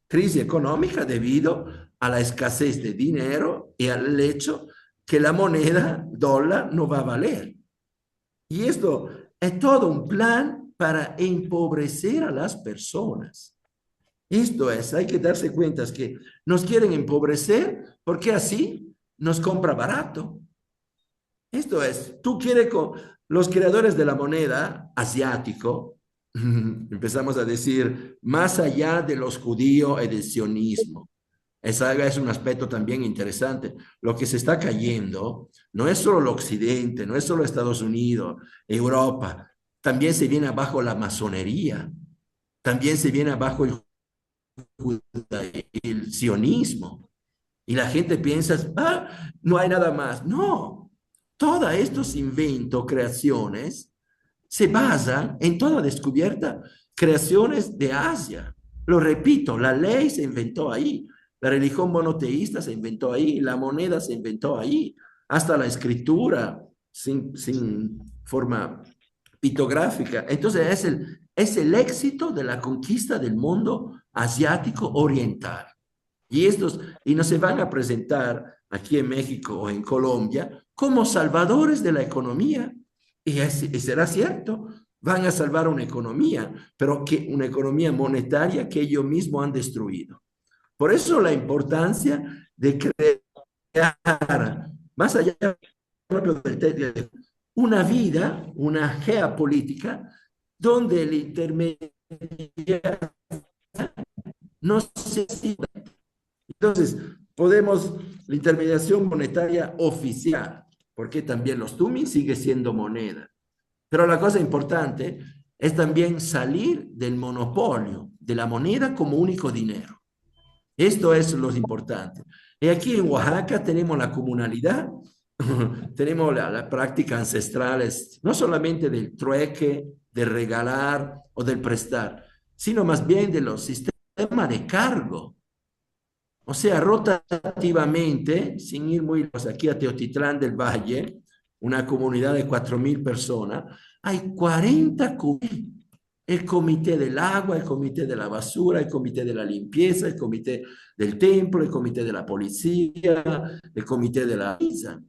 Crisis económica debido a la escasez de dinero y al hecho que la moneda dólar no va a valer. Y esto es todo un plan para empobrecer a las personas. Esto es, hay que darse cuenta que nos quieren empobrecer porque así nos compra barato. Esto es, tú quieres con los creadores de la moneda asiático, empezamos a decir, más allá de los judíos y del sionismo. Esa es un aspecto también interesante. Lo que se está cayendo no es solo el occidente, no es solo Estados Unidos, Europa, también se viene abajo la masonería, también se viene abajo el sionismo. Y la gente piensa, no hay nada más. No, todos estos inventos, creaciones, se basan en toda descubierta, creaciones de Asia. Lo repito, la ley se inventó ahí, la religión monoteísta se inventó ahí, la moneda se inventó ahí, hasta la escritura sin forma pictográfica. Entonces es el éxito de la conquista del mundo asiático oriental. Y no se van a presentar aquí en México o en Colombia como salvadores de la economía. Y será cierto, van a salvar una economía, pero una economía monetaria que ellos mismos han destruido. Por eso la importancia de crear, más allá de una vida, una geopolítica, donde el intermediario no se sirva. Entonces, la intermediación monetaria oficial, porque también los tumis sigue siendo moneda. Pero la cosa importante es también salir del monopolio de la moneda como único dinero. Esto es lo importante. Y aquí en Oaxaca tenemos la comunalidad, tenemos la práctica ancestrales, no solamente del trueque, de regalar o del prestar, sino más bien de los sistemas de cargo. O sea, rotativamente, sin ir muy lejos, aquí a Teotitlán del Valle, una comunidad de 4.000 personas, hay 40 comités. El comité del agua, el comité de la basura, el comité de la limpieza, el comité del templo, el comité de la policía, el comité de la misa.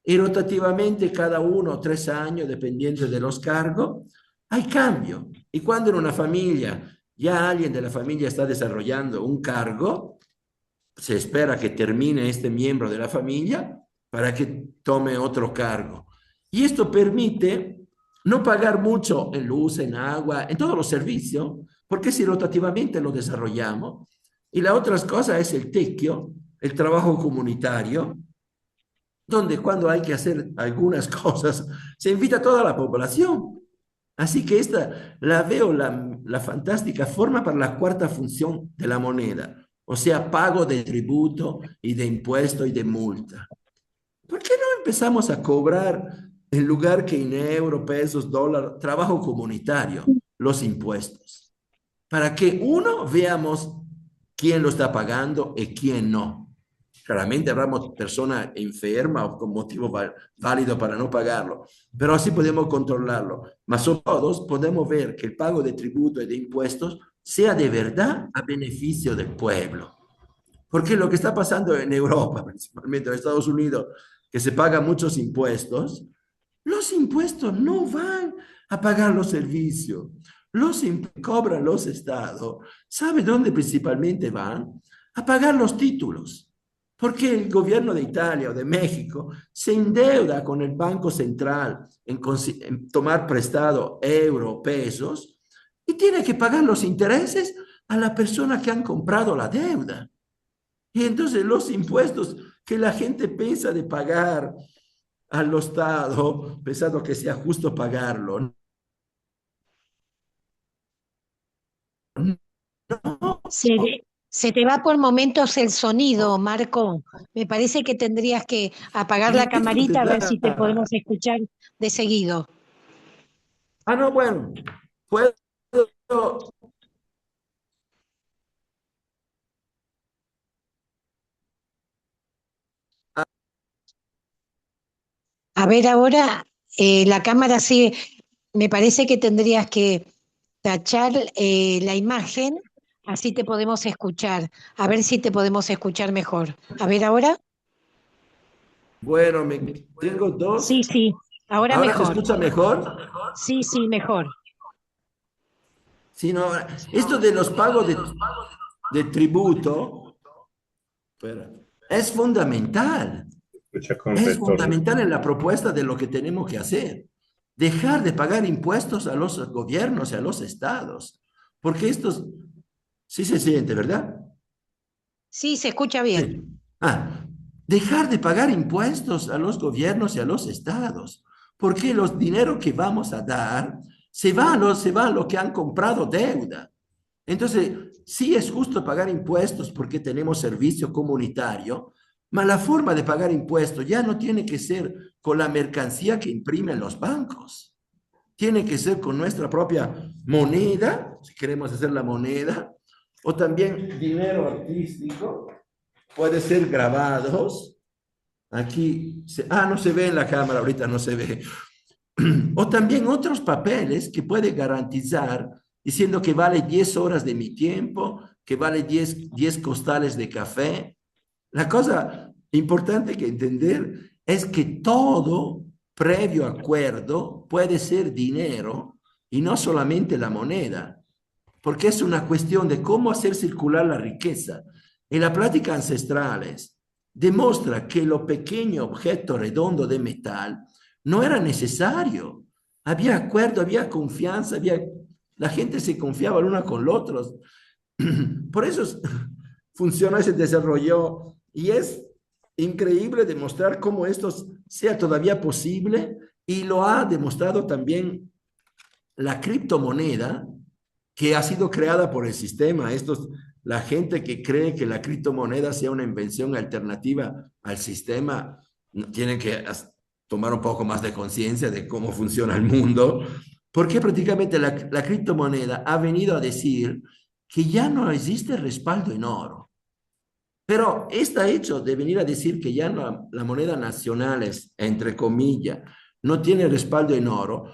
Y rotativamente, cada 1 o 3 años, dependiendo de los cargos, hay cambio. Y cuando en una familia ya alguien de la familia está desarrollando un cargo, se espera que termine este miembro de la familia para que tome otro cargo. Y esto permite no pagar mucho en luz, en agua, en todos los servicios, porque si rotativamente lo desarrollamos. Y la otra cosa es el tequio, el trabajo comunitario, donde cuando hay que hacer algunas cosas, se invita a toda la población. Así que esta la veo la fantástica forma para la cuarta función de la moneda, o sea, pago de tributo y de impuesto y de multa. ¿Por qué no empezamos a cobrar en lugar que en euro, pesos, dólar, trabajo comunitario, los impuestos? Para que uno veamos quién lo está pagando y quién no. Claramente habrá persona enferma o con motivo válido para no pagarlo, pero así podemos controlarlo. Mas sobre todos podemos ver que el pago de tributo y de impuestos sea de verdad a beneficio del pueblo. Porque lo que está pasando en Europa, principalmente en Estados Unidos, que se pagan muchos impuestos, los impuestos no van a pagar los servicios. Los cobran los estados. ¿Sabe dónde principalmente van? A pagar los títulos. Porque el gobierno de Italia o de México se endeuda con el Banco Central en tomar prestado euro, pesos, y tiene que pagar los intereses a la persona que han comprado la deuda. Y entonces los impuestos que la gente piensa de pagar al Estado, pensando que sea justo pagarlo. No. Se te va por momentos el sonido, Marco. Me parece que tendrías que apagar la Esto de camarita a ver si te verdad. podemos escuchar de seguido. Ah, no, bueno, puedo. A ver ahora, la cámara sí, me parece que tendrías que tachar la imagen, así te podemos escuchar. A ver si te podemos escuchar mejor. A ver ahora. Bueno, tengo Sí, dos. sí, ahora ¿Ahora se mejor. escucha mejor? Sí, sí, mejor. Sí, no, esto de los pagos de tributo, espera, es fundamental. Escucha con Es retorno. fundamental en la propuesta de lo que tenemos que hacer. Dejar de pagar impuestos a los gobiernos y a los estados. Porque estos, sí se siente, ¿verdad? Sí, se escucha bien. Sí. Dejar de pagar impuestos a los gobiernos y a los estados. Porque los dineros que vamos a dar se va a lo que han comprado deuda. Entonces, sí es justo pagar impuestos porque tenemos servicio comunitario, pero la forma de pagar impuestos ya no tiene que ser con la mercancía que imprimen los bancos. Tiene que ser con nuestra propia moneda, si queremos hacer la moneda, o también dinero artístico, puede ser grabados. Aquí, no se ve en la cámara, ahorita no se ve. O también otros papeles que puede garantizar diciendo que vale 10 horas de mi tiempo, que vale 10 costales de café. La cosa importante que entender es que todo previo acuerdo puede ser dinero y no solamente la moneda, porque es una cuestión de cómo hacer circular la riqueza. En la plática ancestrales demuestra que lo pequeño objeto redondo de metal no era necesario. Había acuerdo, había confianza, la gente se confiaba el uno con el otro. Por eso funciona, se desarrolló y es increíble demostrar cómo esto sea todavía posible y lo ha demostrado también la criptomoneda que ha sido creada por el sistema. La gente que cree que la criptomoneda sea una invención alternativa al sistema, tienen que tomar un poco más de conciencia de cómo funciona el mundo, porque prácticamente la criptomoneda ha venido a decir que ya no existe respaldo en oro. Pero este hecho de venir a decir que ya no, la moneda nacional es, entre comillas, no tiene respaldo en oro,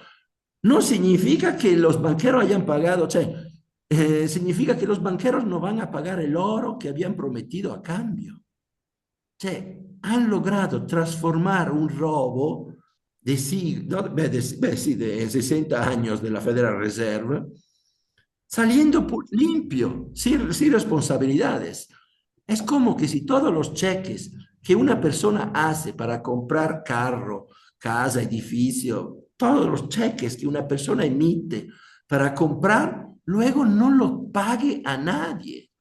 no significa que los banqueros hayan pagado, significa que los banqueros no van a pagar el oro que habían prometido a cambio. Han logrado transformar un robo de, de 60 años de la Federal Reserve, saliendo limpio, sin responsabilidades. Es como que si todos los cheques que una persona hace para comprar carro, casa, edificio, todos los cheques que una persona emite para comprar, luego no lo pague a nadie.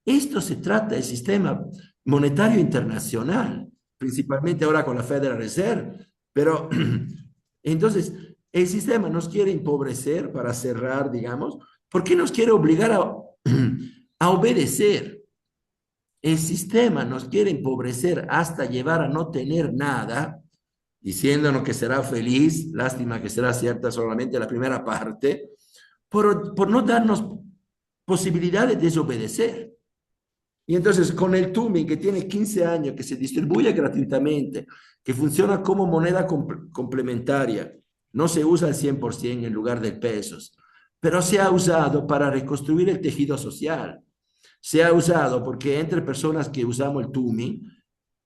Esto se trata del sistema monetario internacional, principalmente ahora con la Federal Reserve, pero entonces el sistema nos quiere empobrecer para cerrar, digamos, ¿por qué nos quiere obligar a obedecer? El sistema nos quiere empobrecer hasta llevar a no tener nada, diciéndonos que será feliz, lástima que será cierta solamente la primera parte, por no darnos posibilidad de desobedecer. Y entonces con el Tumi, que tiene 15 años, que se distribuye gratuitamente, que funciona como moneda complementaria, no se usa al 100% en lugar de pesos, pero se ha usado para reconstruir el tejido social. Se ha usado porque entre personas que usamos el Tumi,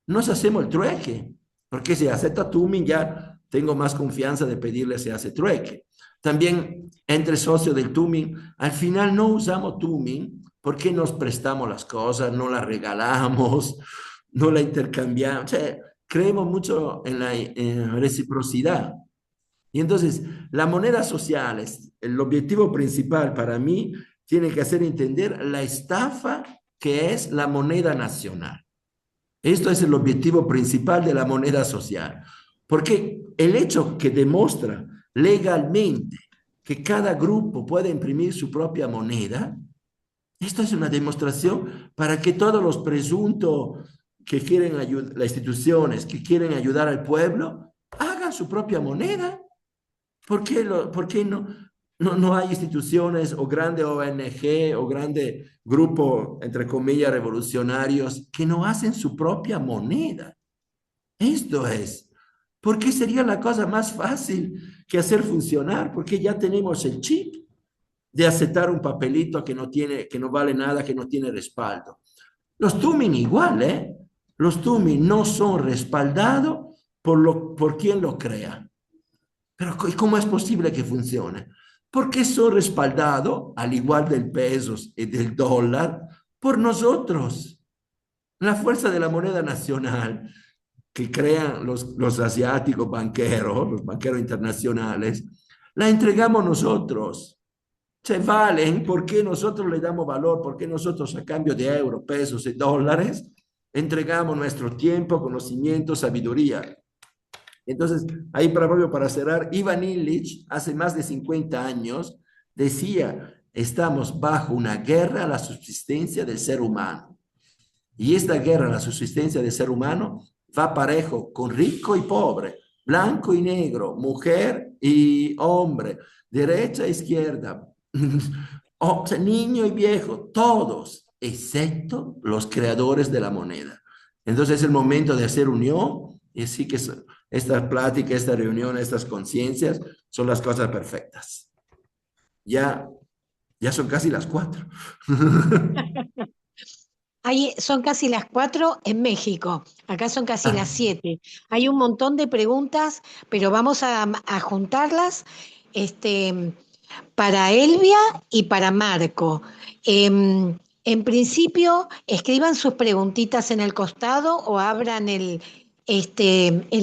nos hacemos el trueque, porque si acepta Tumi ya tengo más confianza de pedirle si hace trueque. También entre socios del Tumi, al final no usamos Tumi porque nos prestamos las cosas, no las regalamos, no la intercambiamos, creemos mucho en la reciprocidad. Y entonces, la moneda social, el objetivo principal para mí, tiene que hacer entender la estafa que es la moneda nacional. Esto es el objetivo principal de la moneda social, porque el hecho que demuestra legalmente que cada grupo puede imprimir su propia moneda, esto es una demostración para que todos los presuntos que quieren ayudar, las instituciones que quieren ayudar al pueblo, hagan su propia moneda. ¿Por qué no hay instituciones o grande ONG o grande grupo, entre comillas, revolucionarios que no hacen su propia moneda? Esto es, porque sería la cosa más fácil que hacer funcionar, porque ya tenemos el chip de aceptar un papelito que no vale nada, que no tiene respaldo. Los Tumin igual, ¿eh? Los Tumin no son respaldados por quien lo crea. Pero ¿cómo es posible que funcione? Porque son respaldados, al igual del peso y del dólar, por nosotros. La fuerza de la moneda nacional que crean los asiáticos banqueros, los banqueros internacionales, la entregamos nosotros. Se valen porque nosotros le damos valor, porque nosotros a cambio de euros, pesos y dólares entregamos nuestro tiempo, conocimiento, sabiduría. Entonces, ahí para cerrar, Ivan Illich, hace más de 50 años, decía, estamos bajo una guerra a la subsistencia del ser humano. Y esta guerra a la subsistencia del ser humano va parejo con rico y pobre, blanco y negro, mujer y hombre, derecha e izquierda, niño y viejo, todos, excepto los creadores de la moneda. Entonces es el momento de hacer unión y así que esta plática, esta reunión, estas conciencias son las cosas perfectas. Ya son casi las 4. Son casi las 4 en México, acá son casi las 7. Hay un montón de preguntas, pero vamos a juntarlas para Elvia y para Marco. En principio, escriban sus preguntitas en el costado o abran el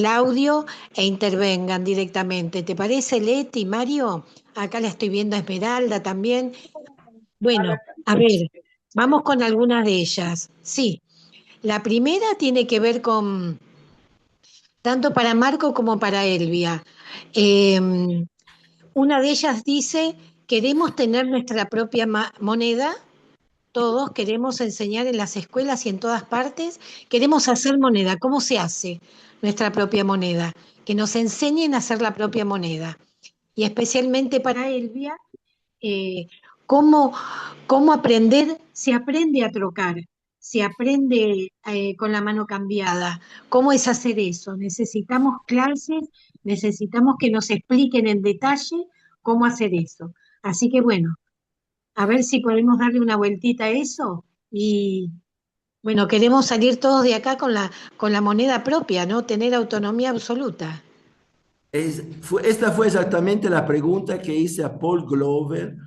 audio e intervengan directamente. ¿Te parece, Leti, Mario? Acá la estoy viendo a Esmeralda también. Bueno, a ver, vamos con algunas de ellas. Sí, la primera tiene que ver con, tanto para Marco como para Elvia. Una de ellas dice, queremos tener nuestra propia moneda. Todos queremos enseñar en las escuelas y en todas partes, queremos hacer moneda. ¿Cómo se hace nuestra propia moneda? Que nos enseñen a hacer la propia moneda. y especialmente para Elvia, cómo, cómo aprender, se aprende a trocar, se aprende con la mano cambiada. ¿Cómo es hacer eso? Necesitamos clases, necesitamos que nos expliquen en detalle cómo hacer eso. Así que bueno, a ver si podemos darle una vueltita a eso y bueno, queremos salir todos de acá con la moneda propia, ¿no? Tener autonomía absoluta. Esta fue exactamente la pregunta que hice a Paul Glover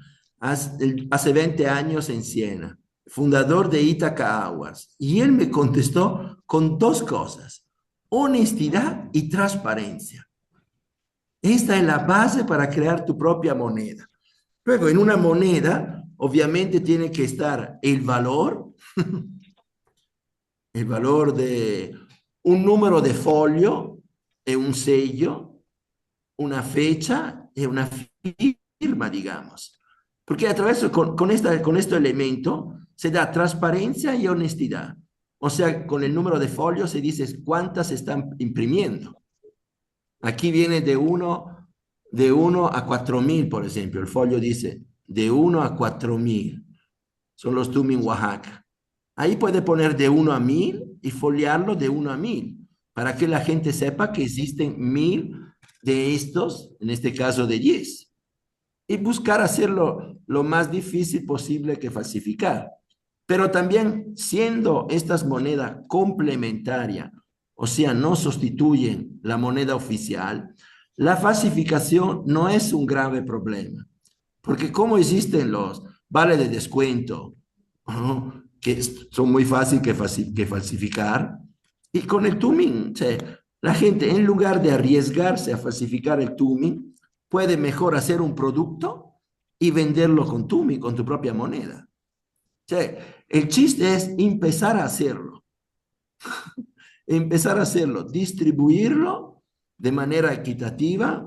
hace 20 años en Siena, fundador de Ithaca Awards. Y él me contestó con dos cosas: honestidad y transparencia. Esta es la base para crear tu propia moneda. Luego, en una moneda, obviamente tiene que estar el valor de un número de folio e un sello, una fecha y una firma, digamos. Porque a través con este elemento se da transparencia y honestidad. O sea, con el número de folios se dice cuántas se están imprimiendo. Aquí viene de 1 a 4.000, por ejemplo. El folio dice de 1 a 4.000. Son los Tumin Oaxaca. Ahí puede poner de 1 a 1.000 y foliarlo de 1 a 1.000, para que la gente sepa que existen 1.000 de estos, en este caso de 10, y buscar hacerlo lo más difícil posible que falsificar. Pero también, siendo estas monedas complementarias, o sea, no sustituyen la moneda oficial, la falsificación no es un grave problema, porque como existen los vales de descuento, ¿no?, que son muy fáciles que falsificar, y con el Tumin, o sea, la gente, en lugar de arriesgarse a falsificar el Tumin, puede mejor hacer un producto y venderlo con Tumin, con tu propia moneda. O sea, el chiste es empezar a hacerlo, distribuirlo de manera equitativa.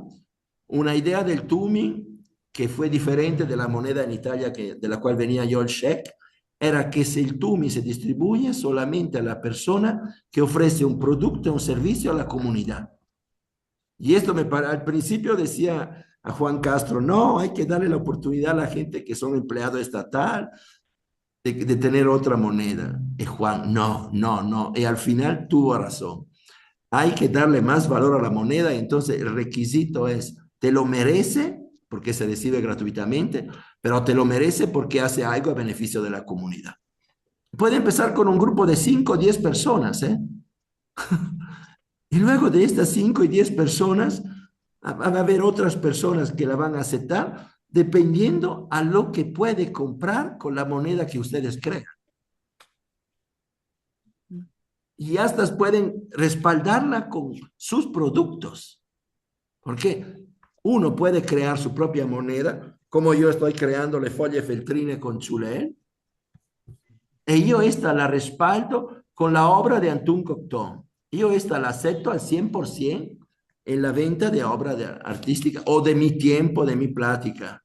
Una idea del Tumin que fue diferente de la moneda en Italia de la cual venía yo, el shekel, era que si el Tumin se distribuye solamente a la persona que ofrece un producto o un servicio a la comunidad. Y esto al principio decía a Juan Castro: no, hay que darle la oportunidad a la gente que son empleado estatal de tener otra moneda. Y Juan, no, no, no. Y al final tuvo razón. Hay que darle más valor a la moneda. Entonces el requisito es: te lo merece porque se recibe gratuitamente, pero te lo merece porque hace algo a beneficio de la comunidad. Puede empezar con un grupo de 5 o 10 personas, ¿eh? Y luego de estas 5 y 10 personas, va a haber otras personas que la van a aceptar dependiendo a lo que puede comprar con la moneda que ustedes crean. Y hasta pueden respaldarla con sus productos. Porque uno puede crear su propia moneda, como yo estoy creando le foglie feltrine con Chulé, y yo esta la respaldo con la obra de Antún Cocteau. Yo esta la acepto al 100% en la venta de obra artística o de mi tiempo, de mi plática.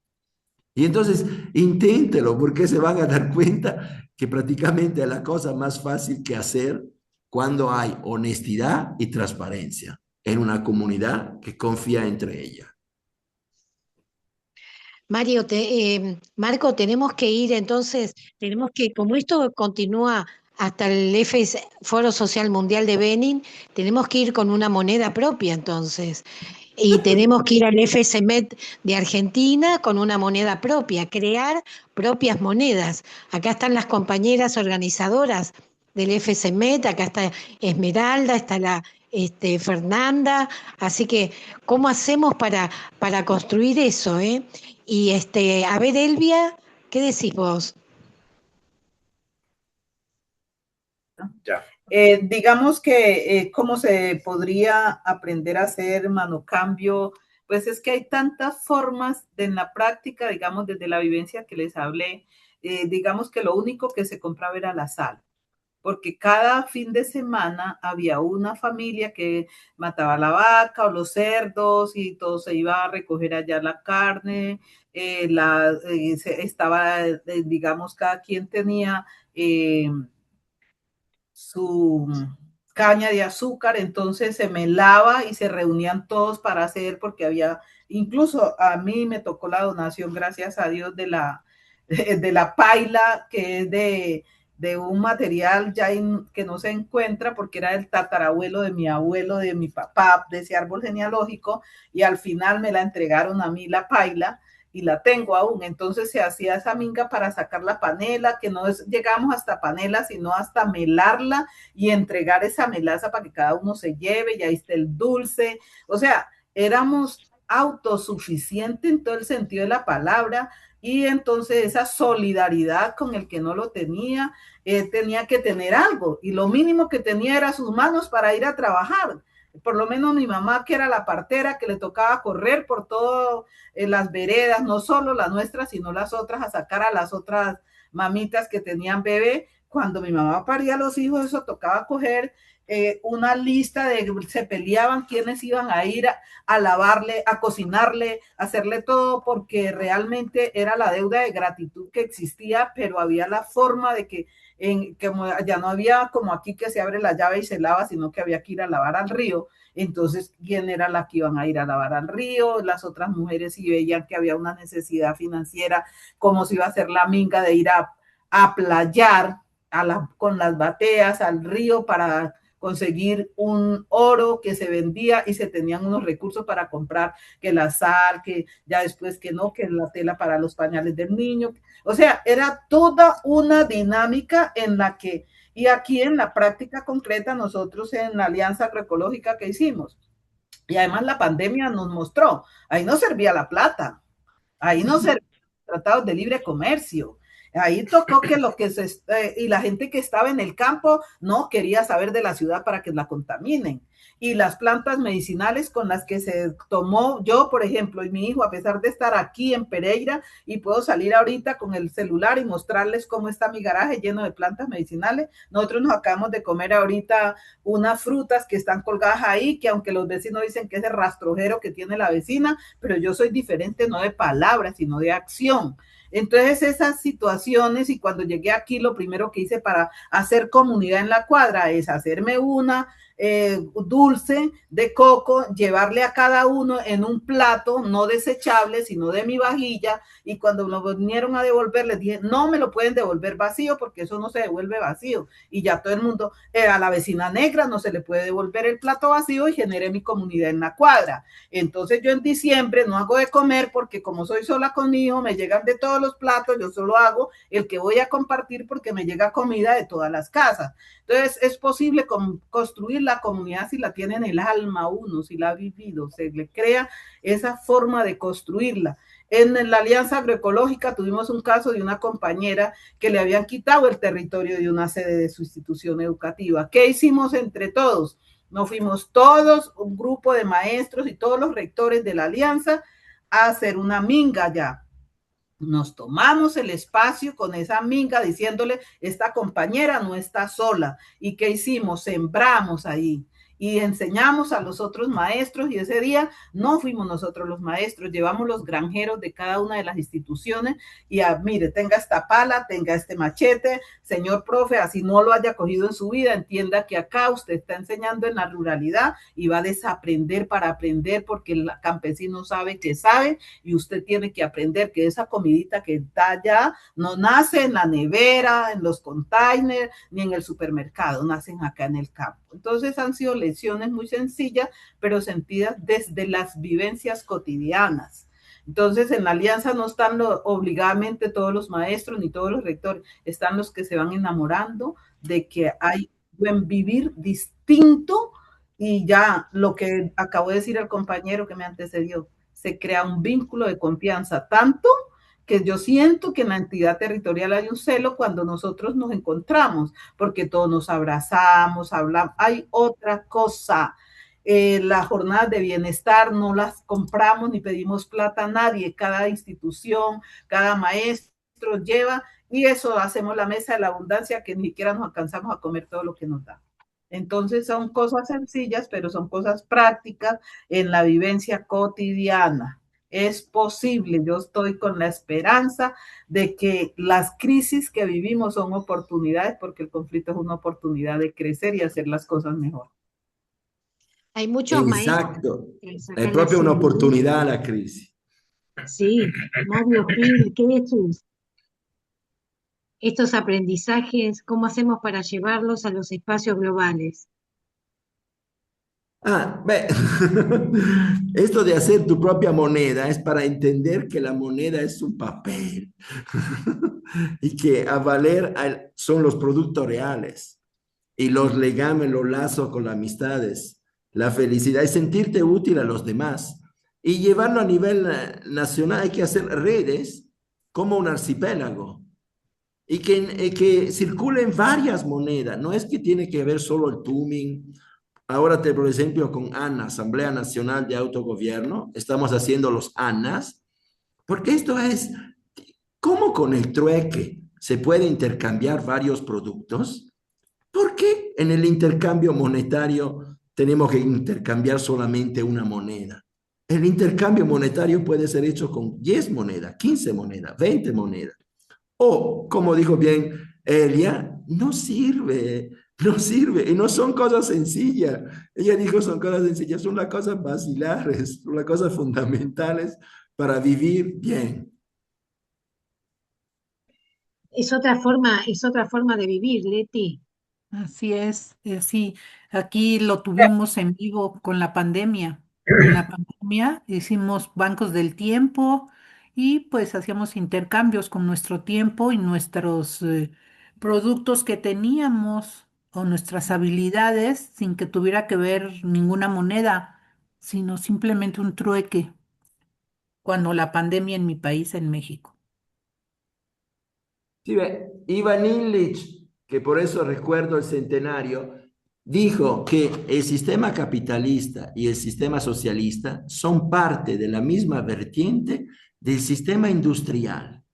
Y entonces, inténtelo, porque se van a dar cuenta que prácticamente es la cosa más fácil que hacer cuando hay honestidad y transparencia en una comunidad que confía entre ella. Mario, Marco, tenemos que ir entonces, como esto continúa hasta el Foro Social Mundial de Benin, tenemos que ir con una moneda propia entonces. Y tenemos que ir al FSMET de Argentina con una moneda propia, crear propias monedas. Acá están las compañeras organizadoras del FSMET, acá está Esmeralda, está Fernanda, así que, ¿cómo hacemos para construir eso, eh? Y a ver, Elvia, ¿qué decís vos? Ya. Digamos que cómo se podría aprender a hacer manocambio, pues es que hay tantas formas en la práctica, digamos, desde la vivencia que les hablé, digamos que lo único que se compraba era la sal, porque cada fin de semana había una familia que mataba la vaca o los cerdos y todo se iba a recoger allá la carne, digamos, cada quien tenía su caña de azúcar, entonces se melaba y se reunían todos para hacer, porque había incluso a mí me tocó la donación, gracias a Dios, de la paila, que es de un material ya que no se encuentra porque era el tatarabuelo de mi abuelo, de mi papá, de ese árbol genealógico, y al final me la entregaron a mí la paila y la tengo aún. Entonces se hacía esa minga para sacar la panela, que no llegamos hasta panela, sino hasta melarla y entregar esa melaza para que cada uno se lleve, y ahí está el dulce. O sea, éramos autosuficientes en todo el sentido de la palabra, y entonces esa solidaridad con el que no lo tenía, tenía que tener algo, y lo mínimo que tenía era sus manos para ir a trabajar. Por lo menos mi mamá, que era la partera, que le tocaba correr por todas las veredas, no solo la nuestra, sino las otras, a sacar a las otras mamitas que tenían bebé. Cuando mi mamá paría a los hijos, eso tocaba coger una lista se peleaban quiénes iban a ir a lavarle, a cocinarle, a hacerle todo, porque realmente era la deuda de gratitud que existía, pero había la forma de que ya no había como aquí, que se abre la llave y se lava, sino que había que ir a lavar al río. Entonces, ¿quién era la que iban a ir a lavar al río? Las otras mujeres, si veían que había una necesidad financiera, como se iba a hacer la minga de ir a playar con las bateas al río para conseguir un oro que se vendía, y se tenían unos recursos para comprar que la sal, que ya después que no, que la tela para los pañales del niño. O sea, era toda una dinámica en la que, y aquí en la práctica concreta, nosotros en la Alianza Agroecológica que hicimos, y además la pandemia nos mostró, ahí no servía la plata, ahí no servían tratados de libre comercio. Ahí tocó que y la gente que estaba en el campo no quería saber de la ciudad para que la contaminen. Y las plantas medicinales con las que se tomó, yo, por ejemplo, y mi hijo, a pesar de estar aquí en Pereira, y puedo salir ahorita con el celular y mostrarles cómo está mi garaje lleno de plantas medicinales, nosotros nos acabamos de comer ahorita unas frutas que están colgadas ahí, que aunque los vecinos dicen que es el rastrojero que tiene la vecina, pero yo soy diferente, no de palabras, sino de acción. Entonces esas situaciones, y cuando llegué aquí, lo primero que hice para hacer comunidad en la cuadra es hacerme una dulce de coco, llevarle a cada uno en un plato, no desechable, sino de mi vajilla, y cuando lo vinieron a devolver, les dije, no me lo pueden devolver vacío, porque eso no se devuelve vacío, y ya todo el mundo, a la vecina negra no se le puede devolver el plato vacío, y generé mi comunidad en la cuadra. Entonces yo en diciembre no hago de comer, porque como soy sola con mi hijo, me llegan de todos los platos, yo solo hago el que voy a compartir, porque me llega comida de todas las casas. Entonces es posible construir la comunidad si la tiene en el alma uno, si la ha vivido, se le crea esa forma de construirla. En la Alianza Agroecológica tuvimos un caso de una compañera que le habían quitado el territorio de una sede de su institución educativa. ¿Qué hicimos entre todos? Nos fuimos todos, un grupo de maestros y todos los rectores de la Alianza, a hacer una minga allá. Nos tomamos el espacio con esa minga diciéndole, esta compañera no está sola. ¿Y qué hicimos? Sembramos ahí y enseñamos a los otros maestros, y ese día no fuimos nosotros los maestros, llevamos los granjeros de cada una de las instituciones, y mire, tenga esta pala, tenga este machete, señor profe, así no lo haya cogido en su vida, entienda que acá usted está enseñando en la ruralidad y va a desaprender para aprender, porque el campesino sabe que sabe, y usted tiene que aprender que esa comidita que está allá no nace en la nevera, en los containers, ni en el supermercado, nacen acá en el campo. Entonces han sido lecciones muy sencillas, pero sentidas desde las vivencias cotidianas. Entonces, en la alianza no están obligadamente todos los maestros ni todos los rectores, están los que se van enamorando de que hay buen vivir distinto, y ya lo que acabo de decir el compañero que me antecedió, se crea un vínculo de confianza, tanto que yo siento que en la entidad territorial hay un celo cuando nosotros nos encontramos, porque todos nos abrazamos, hablamos, hay otra cosa. Las jornadas de bienestar no las compramos ni pedimos plata a nadie, cada institución, cada maestro lleva, y eso hacemos la mesa de la abundancia, que ni siquiera nos alcanzamos a comer todo lo que nos da. Entonces son cosas sencillas, pero son cosas prácticas en la vivencia cotidiana. Es posible, yo estoy con la esperanza de que las crisis que vivimos son oportunidades, porque el conflicto es una oportunidad de crecer y hacer las cosas mejor. Hay muchos maestros Exacto, que è sacan la proprio CBU. un'opportunità la crisi. Sí, Mario Gil, ¿qué es estos aprendizajes? ¿Cómo hacemos para llevarlos a los espacios globales? Ah, beh, esto de hacer tu propia moneda es para entender que la moneda es un papel y que a valer son los productos reales y los legames, los lazos con las amistades, la felicidad y sentirte útil a los demás. Y llevarlo a nivel nacional hay que hacer redes como un archipiélago y que circulen varias monedas. No es que tiene que ver solo el Tuning. Ahora, por ejemplo, con ANA, Asamblea Nacional de Autogobierno, estamos haciendo los ANAs, porque esto es, ¿cómo con el trueque se puede intercambiar varios productos? ¿Por qué en el intercambio monetario tenemos que intercambiar solamente una moneda? El intercambio monetario puede ser hecho con 10 monedas, 15 monedas, 20 monedas. O, como dijo bien Elia, no sirve, no sirve. Y no son cosas sencillas. Ella dijo son cosas sencillas, son las cosas basilares, son las cosas fundamentales para vivir bien. Es otra forma de vivir, Leti. Así es, sí, aquí lo tuvimos en vivo con la pandemia. En la pandemia hicimos bancos del tiempo y pues hacíamos intercambios con nuestro tiempo y nuestros productos que teníamos o nuestras habilidades sin que tuviera que ver ninguna moneda, sino simplemente un trueque cuando la pandemia en mi país, en México. Sí, Ivan Illich, que por eso recuerdo el centenario, dijo que el sistema capitalista y el sistema socialista son parte de la misma vertiente del sistema industrial.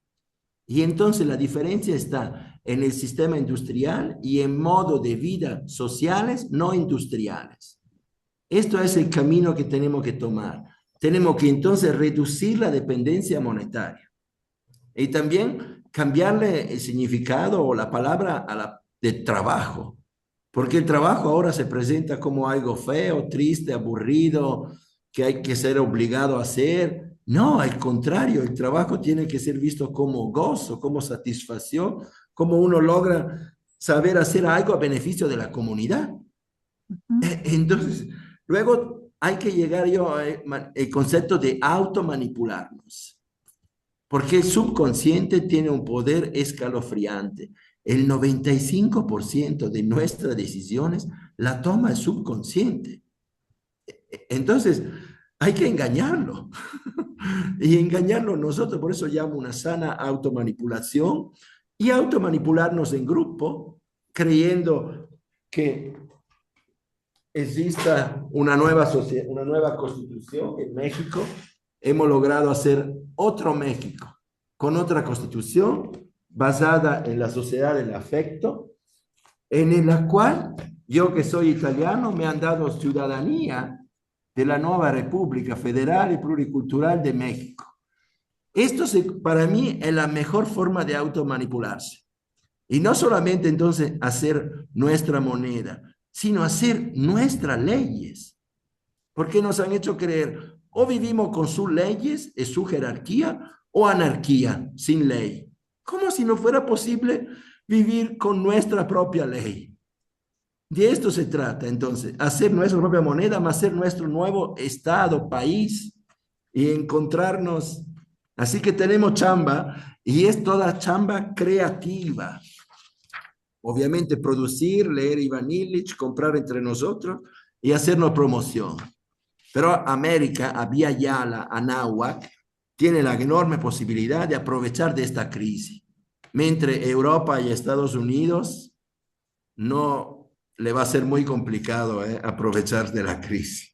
Y entonces la diferencia está en el sistema industrial y en modo de vida sociales no industriales. Esto es el camino que tenemos que tomar. Tenemos que entonces reducir la dependencia monetaria y también cambiarle el significado o la palabra de trabajo, porque el trabajo ahora se presenta como algo feo, triste, aburrido, que hay que ser obligado a hacer. No, al contrario, el trabajo tiene que ser visto como gozo, como satisfacción, como uno logra saber hacer algo a beneficio de la comunidad. Ujú. Entonces, luego hay que llegar yo al concepto de automanipularnos, porque el subconsciente tiene un poder escalofriante. El 95% de nuestras decisiones la toma el subconsciente. Entonces, hay que engañarlo. Y engañarlo nosotros, por eso llamo una sana automanipulación y automanipularnos en grupo, creyendo que exista una nueva sociedad, una nueva constitución en México. Hemos logrado hacer otro México con otra constitución basada en la sociedad del afecto, en la cual yo que soy italiano me han dado ciudadanía de la nueva República Federal y Pluricultural de México. Esto para mí es la mejor forma de automanipularse. Y no solamente entonces hacer nuestra moneda, sino hacer nuestras leyes. Porque nos han hecho creer, o vivimos con sus leyes y su jerarquía, o anarquía sin ley. Como si no fuera posible vivir con nuestra propia ley. De esto se trata entonces, hacer nuestra propia moneda, más hacer nuestro nuevo estado, país, y encontrarnos. Así que tenemos chamba, y es toda chamba creativa. Obviamente producir, leer Ivan Illich, comprar entre nosotros y hacernos promoción. Pero América, Abya Yala, Anáhuac, tiene la enorme posibilidad de aprovechar de esta crisis. Mientras Europa y Estados Unidos no le va a ser muy complicado aprovechar de la crisis.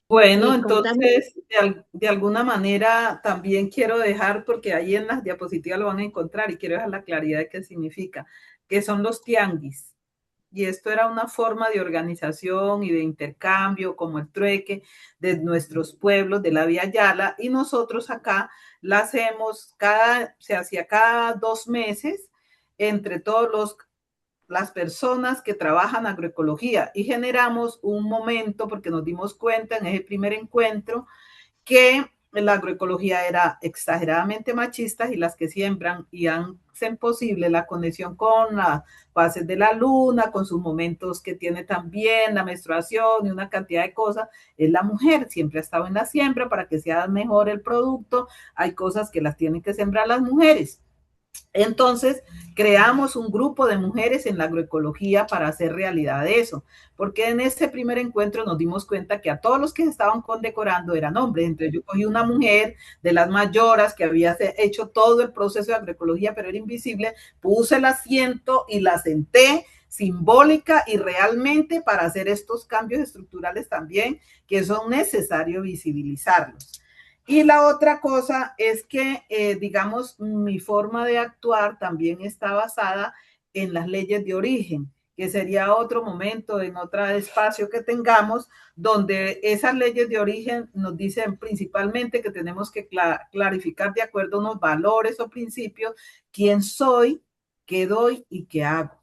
Bueno, Contame. entonces, de alguna manera también quiero dejar, porque ahí en las diapositivas lo van a encontrar y quiero dejar la claridad de qué significa, que son los tianguis. Y esto era una forma de organización y de intercambio, como el trueque de nuestros pueblos de la Vía Yala, y nosotros acá la hacemos se hacía cada 2 meses entre todos los las personas que trabajan agroecología y generamos un momento porque nos dimos cuenta en ese primer encuentro que la agroecología era exageradamente machista y las que siembran y hacen posible la conexión con las fases de la luna, con sus momentos que tiene también la menstruación y una cantidad de cosas, es la mujer, siempre ha estado en la siembra para que sea mejor el producto, hay cosas que las tienen que sembrar las mujeres. Entonces, creamos un grupo de mujeres en la agroecología para hacer realidad eso, porque en este primer encuentro nos dimos cuenta que a todos los que estaban condecorando eran hombres. Entonces, yo cogí una mujer de las mayoras que había hecho todo el proceso de agroecología, pero era invisible, puse el asiento y la senté simbólica y realmente para hacer estos cambios estructurales también, que son necesarios visibilizarlos. Y la otra cosa es que, digamos, mi forma de actuar también está basada en las leyes de origen, que sería otro momento, en otro espacio que tengamos, donde esas leyes de origen nos dicen principalmente que tenemos que clarificar de acuerdo a unos valores o principios quién soy, qué doy y qué hago.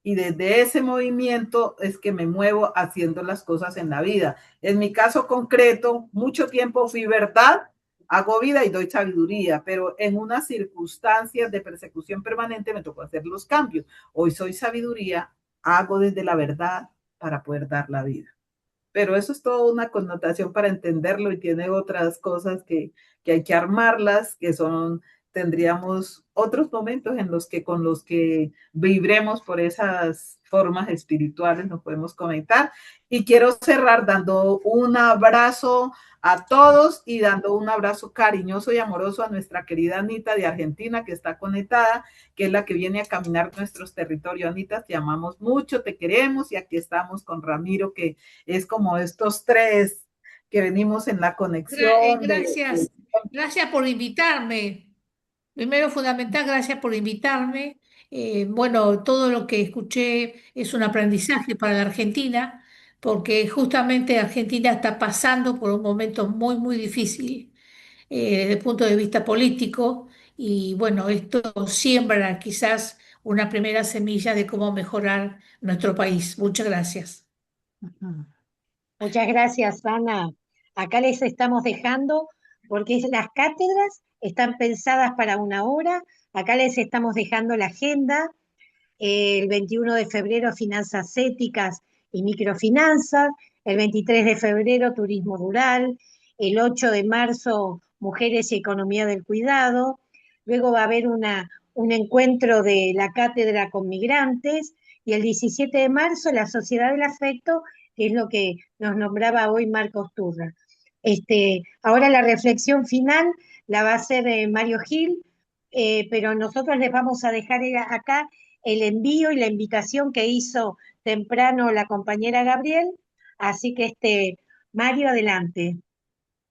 Y desde ese movimiento es que me muevo haciendo las cosas en la vida. En mi caso concreto, mucho tiempo fui verdad, hago vida y doy sabiduría, pero en unas circunstancias de persecución permanente me tocó hacer los cambios. Hoy soy sabiduría, hago desde la verdad para poder dar la vida. Pero eso es toda una connotación para entenderlo y tiene otras cosas que hay que armarlas, que son, tendríamos otros momentos en los que con los que vibremos por esas formas espirituales nos podemos conectar. Y quiero cerrar dando un abrazo a todos y dando un abrazo cariñoso y amoroso a nuestra querida Anita de Argentina que está conectada, que es la que viene a caminar nuestros territorios. Anita, te amamos mucho, te queremos y aquí estamos con Ramiro, que es como estos tres que venimos en la conexión. Gracias, gracias por invitarme. Primero, fundamental, gracias por invitarme. Bueno, todo lo que escuché es un aprendizaje para la Argentina, porque justamente Argentina está pasando por un momento muy, muy difícil desde el punto de vista político, y bueno, esto siembra quizás una primera semilla de cómo mejorar nuestro país. Muchas gracias. Muchas gracias, Ana. Acá les estamos dejando, porque las cátedras están pensadas para una hora. Acá les estamos dejando la agenda. El 21 de febrero, finanzas éticas y microfinanzas. El 23 de febrero, turismo rural. El 8 de marzo, mujeres y economía del cuidado. Luego va a haber un encuentro de la cátedra con migrantes. Y el 17 de marzo, la sociedad del afecto, que es lo que nos nombraba hoy Marcos Turra. Ahora la reflexión final la va a hacer Mario Gil, pero nosotros les vamos a dejar acá el envío y la invitación que hizo temprano la compañera Gabriel. Así que, Mario, adelante.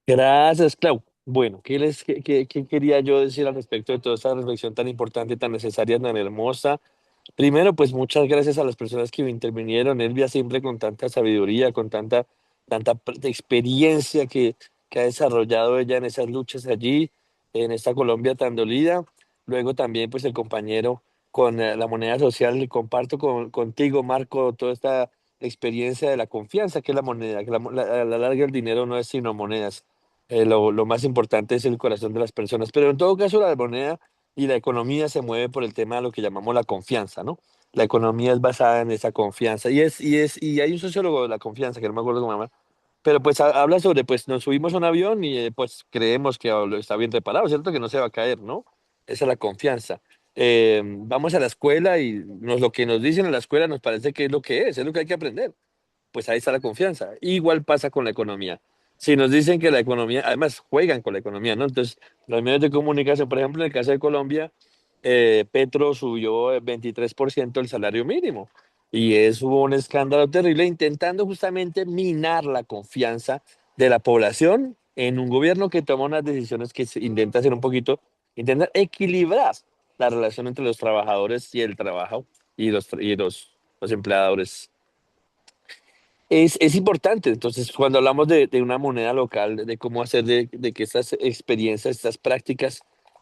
Gracias, Clau. Bueno, ¿qué quería yo decir al respecto de toda esta reflexión tan importante, tan necesaria, tan hermosa? Primero, pues muchas gracias a las personas que intervinieron. Elvia siempre con tanta sabiduría, con tanta experiencia que ha desarrollado ella en esas luchas allí, en esta Colombia tan dolida. Luego también, pues el compañero con la moneda social, y comparto contigo, Marco, toda esta experiencia de la confianza que es la moneda, que a la larga el dinero no es sino monedas. Lo más importante es el corazón de las personas. Pero en todo caso, la moneda y la economía se mueve por el tema de lo que llamamos la confianza, ¿no? La economía es basada en esa confianza. Y hay un sociólogo de la confianza, que no me acuerdo cómo se llama, pero pues habla sobre, pues nos subimos a un avión y pues creemos que está bien reparado, ¿cierto? Que no se va a caer, ¿no? Esa es la confianza. Vamos a la escuela y lo que nos dicen en la escuela nos parece que es lo que hay que aprender. Pues ahí está la confianza. Igual pasa con la economía. Si nos dicen que la economía, además juegan con la economía, ¿no? Entonces, los medios de comunicación, por ejemplo, en el caso de Colombia, Petro subió 23% el salario mínimo. Y eso hubo un escándalo terrible intentando justamente minar la confianza de la población en un gobierno que toma unas decisiones que intenta hacer intenta equilibrar la relación entre los trabajadores y el trabajo y los empleadores. Es importante, entonces, cuando hablamos de una moneda local, de cómo hacer de que estas experiencias, estas prácticas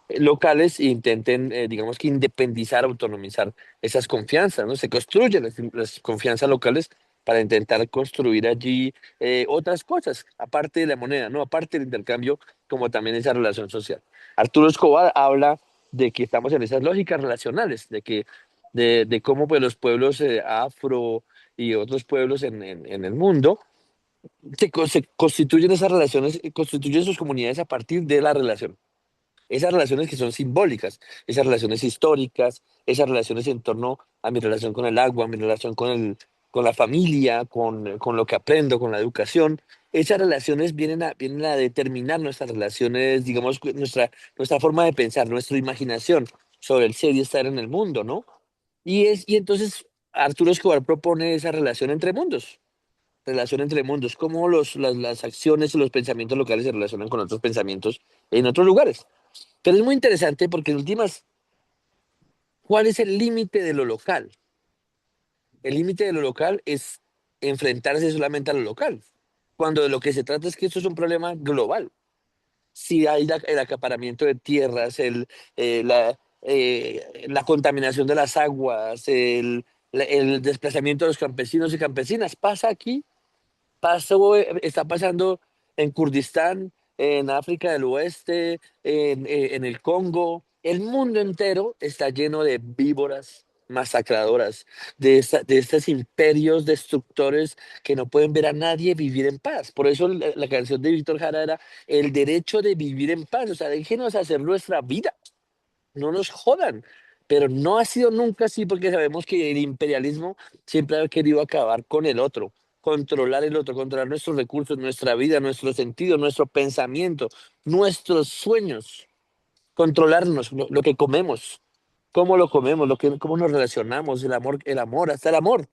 locales e intenten, digamos que independizar, autonomizar esas confianzas, ¿no? Se construyen las confianzas locales para intentar construir allí otras cosas, aparte de la moneda, ¿no? Aparte del intercambio, como también esa relación social. Arturo Escobar habla de que estamos en esas lógicas relacionales, de cómo pues, los pueblos afro y otros pueblos en el mundo se constituyen esas relaciones, constituyen sus comunidades a partir de la relación. Esas relaciones que son simbólicas, esas relaciones históricas, esas relaciones en torno a mi relación con el agua, mi relación con la familia, con lo que aprendo, con la educación. Esas relaciones vienen a determinar nuestras relaciones, digamos, nuestra forma de pensar, nuestra imaginación sobre el ser y estar en el mundo, ¿no? Y entonces Arturo Escobar propone esa relación entre mundos, cómo las acciones y los pensamientos locales se relacionan con otros pensamientos en otros lugares. Pero es muy interesante porque en últimas, ¿cuál es el límite de lo local? El límite de lo local es enfrentarse solamente a lo local, cuando de lo que se trata es que esto es un problema global. Si hay el acaparamiento de tierras, la contaminación de las aguas, el desplazamiento de los campesinos y campesinas, pasa aquí. Está pasando en Kurdistán, en África del Oeste, en el Congo. El mundo entero está lleno de víboras masacradoras, de estos imperios destructores que no pueden ver a nadie vivir en paz. Por eso la canción de Víctor Jara era el derecho de vivir en paz. O sea, déjenos hacer nuestra vida, no nos jodan. Pero no ha sido nunca así porque sabemos que el imperialismo siempre ha querido acabar con el otro, controlar el otro, controlar nuestros recursos, nuestra vida, nuestro sentido, nuestro pensamiento, nuestros sueños, controlarnos, lo que comemos, cómo lo comemos, cómo nos relacionamos, hasta el amor.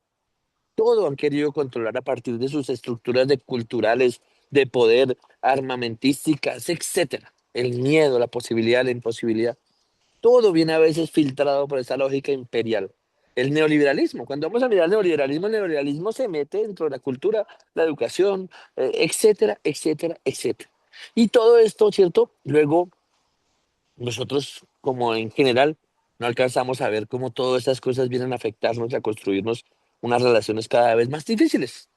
Todo han querido controlar a partir de sus estructuras culturales, de poder, armamentísticas, etcétera. El miedo, la posibilidad, la imposibilidad. Todo viene a veces filtrado por esa lógica imperial. El neoliberalismo, cuando vamos a mirar el neoliberalismo se mete dentro de la cultura, la educación, etcétera, etcétera, etcétera. Y todo esto, ¿cierto? Luego nosotros, como en general, no alcanzamos a ver cómo todas estas cosas vienen a afectarnos y a construirnos unas relaciones cada vez más difíciles.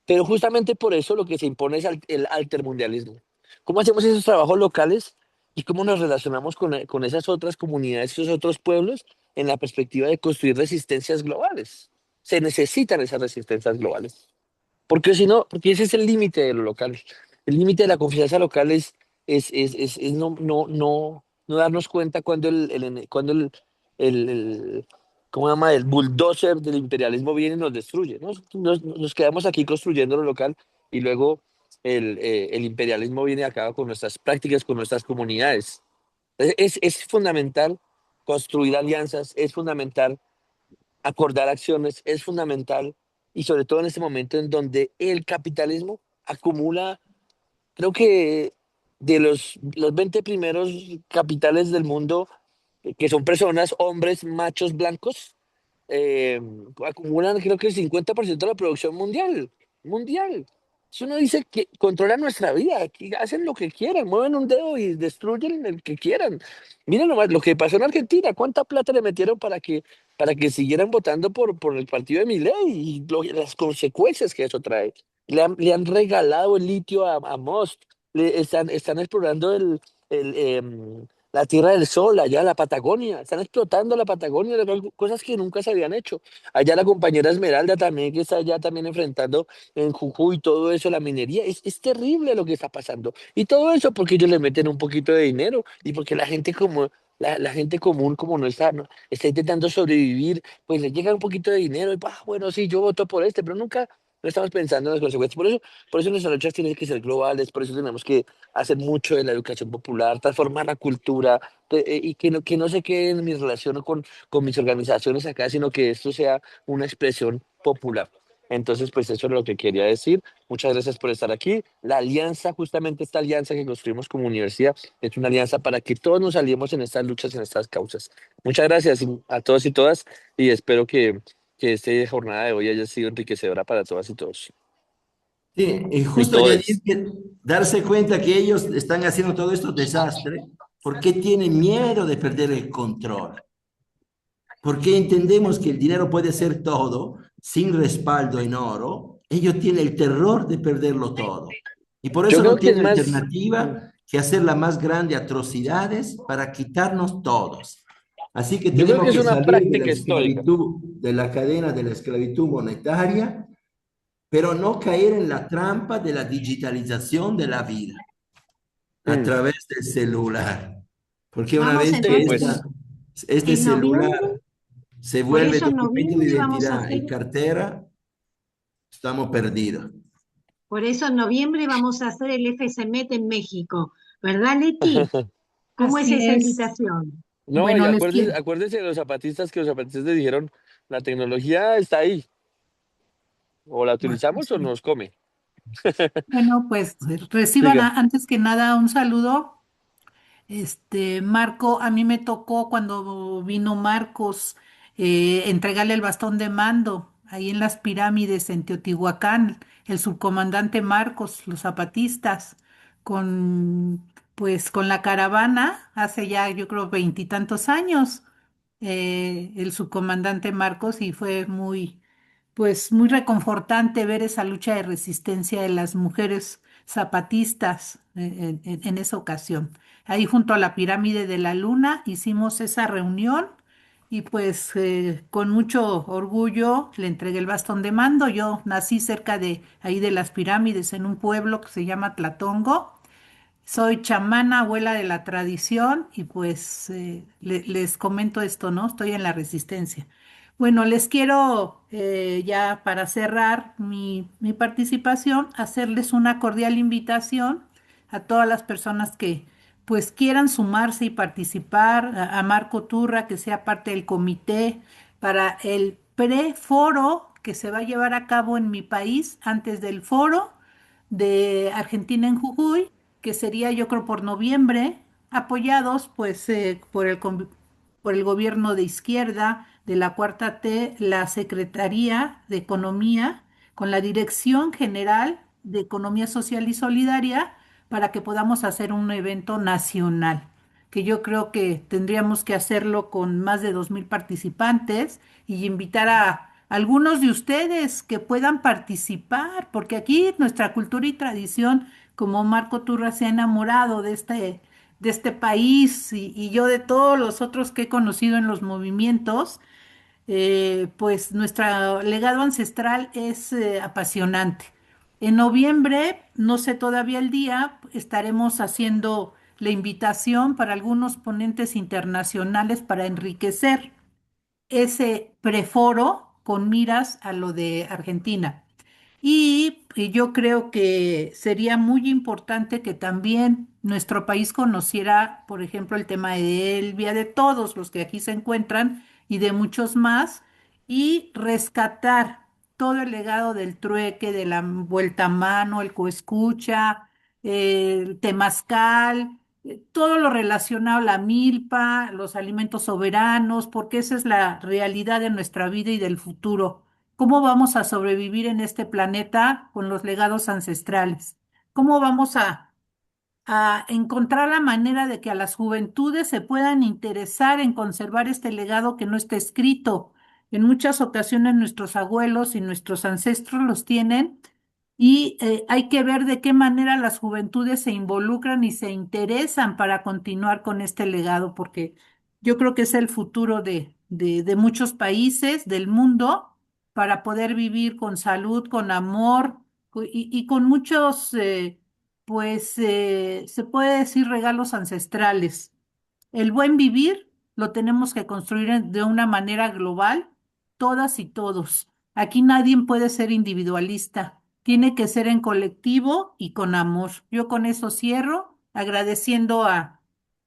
Pero justamente por eso lo que se impone es el altermundialismo. ¿Cómo hacemos esos trabajos locales y cómo nos relacionamos con esas otras comunidades, esos otros pueblos, en la perspectiva de construir resistencias globales? Se necesitan esas resistencias globales. Porque si no, porque ese es el límite de lo local. El límite de la confianza local es no darnos cuenta cuando el, ¿cómo se llama? El bulldozer del imperialismo viene y nos destruye. Nos quedamos aquí construyendo lo local y luego el imperialismo viene y acaba con nuestras prácticas, con nuestras comunidades. Es fundamental construir alianzas, es fundamental acordar acciones, es fundamental y sobre todo en este momento en donde el capitalismo acumula, creo que de los 20 primeros capitales del mundo, que son personas, hombres, machos, blancos, eh, acumulan creo que el 50% de la producción mundial. Eso uno dice que controlan nuestra vida, que hacen lo que quieran, mueven un dedo y destruyen el que quieran. Miren nomás lo que pasó en Argentina, cuánta plata le metieron para que siguieran votando por el partido de Milei y las consecuencias que eso trae. Le han regalado el litio a Musk, están explorando la Tierra del Sol, allá la Patagonia, están explotando la Patagonia, cosas que nunca se habían hecho. Allá la compañera Esmeralda también, que está allá también enfrentando en Jujuy todo eso, la minería, es terrible lo que está pasando. Y todo eso porque ellos le meten un poquito de dinero y porque la gente la gente común como está intentando sobrevivir, pues le llega un poquito de dinero y bueno, sí, yo voto por este, pero nunca no estamos pensando en las consecuencias. Por eso nuestras luchas tienen que ser globales, por eso tenemos que hacer mucho de la educación popular, transformar la cultura y que no se quede en mi relación con mis organizaciones acá, sino que esto sea una expresión popular. Entonces, pues eso es lo que quería decir. Muchas gracias por estar aquí. La alianza, justamente esta alianza que construimos como universidad, es una alianza para que todos nos aliemos en estas luchas, en estas causas. Muchas gracias a todos y todas y espero que esta jornada de hoy haya sido enriquecedora para todas y todos. Sí, y Y justo añadir todos. que darse cuenta que ellos están haciendo todo esto desastre porque tienen miedo de perder el control, porque entendemos que el dinero puede ser todo sin respaldo en oro. Ellos tienen el terror de perderlo todo. Y por Yo eso no creo que es tienen más, alternativa que hacer las más grandes atrocidades para quitarnos todos. Así que yo creo que tenemos es que una salir de la práctica histórica. esclavitud, de la cadena de la esclavitud monetaria, pero no caer en la trampa de la digitalización de la vida a Mm, través del celular. Porque una Vamos vez que sí, entonces, pues, este en noviembre, celular se por vuelve eso en documento de noviembre vamos a identidad hacer, y cartera, estamos perdidos. por eso en noviembre vamos a hacer el FSMET en México, ¿verdad, Leti? ¿Cómo es Así esa es. invitación? no, y Bueno, les acuérdense, quiero. acuérdense de los zapatistas que los zapatistas dijeron, la tecnología está ahí, o la Bueno, utilizamos o nos come. bueno, pues reciban Siga. antes que nada un saludo. Marco, a mí me tocó cuando vino Marcos entregarle el bastón de mando ahí en las pirámides en Teotihuacán, el subcomandante Marcos, los zapatistas, con con la caravana, hace ya yo creo veintitantos años, el subcomandante Marcos, y fue muy reconfortante ver esa lucha de resistencia de las mujeres zapatistas en esa ocasión. Ahí junto a la pirámide de la Luna hicimos esa reunión y con mucho orgullo le entregué el bastón de mando. Yo nací cerca de ahí de las pirámides en un pueblo que se llama Tlatongo. Soy chamana, abuela de la tradición y les comento esto, ¿no? Estoy en la resistencia. Bueno, les quiero ya para cerrar mi participación, hacerles una cordial invitación a todas las personas que quieran sumarse y participar, a Marco Turra, que sea parte del comité para el preforo que se va a llevar a cabo en mi país antes del foro de Argentina en Jujuy, que sería yo creo por noviembre, apoyados por el gobierno de izquierda de la Cuarta T, la Secretaría de Economía, con la Dirección General de Economía Social y Solidaria, para que podamos hacer un evento nacional, que yo creo que tendríamos que hacerlo con más de 2000 participantes y invitar a algunos de ustedes que puedan participar, porque aquí nuestra cultura y tradición, como Marco Turra se ha enamorado de este país y yo de todos los otros que he conocido en los movimientos, pues nuestro legado ancestral es apasionante. En noviembre, no sé todavía el día, estaremos haciendo la invitación para algunos ponentes internacionales para enriquecer ese preforo con miras a lo de Argentina. Y yo creo que sería muy importante que también nuestro país conociera, por ejemplo, el tema de Elvia, de todos los que aquí se encuentran y de muchos más, y rescatar todo el legado del trueque, de la vuelta a mano, el coescucha, el temazcal, todo lo relacionado a la milpa, los alimentos soberanos, porque esa es la realidad de nuestra vida y del futuro. ¿Cómo vamos a sobrevivir en este planeta con los legados ancestrales? ¿Cómo vamos a encontrar la manera de que a las juventudes se puedan interesar en conservar este legado que no está escrito? En muchas ocasiones nuestros abuelos y nuestros ancestros los tienen y hay que ver de qué manera las juventudes se involucran y se interesan para continuar con este legado, porque yo creo que es el futuro de muchos países del mundo para poder vivir con salud, con amor y con muchos, se puede decir regalos ancestrales. El buen vivir lo tenemos que construir de una manera global, todas y todos. Aquí nadie puede ser individualista, tiene que ser en colectivo y con amor. Yo con eso cierro, agradeciendo a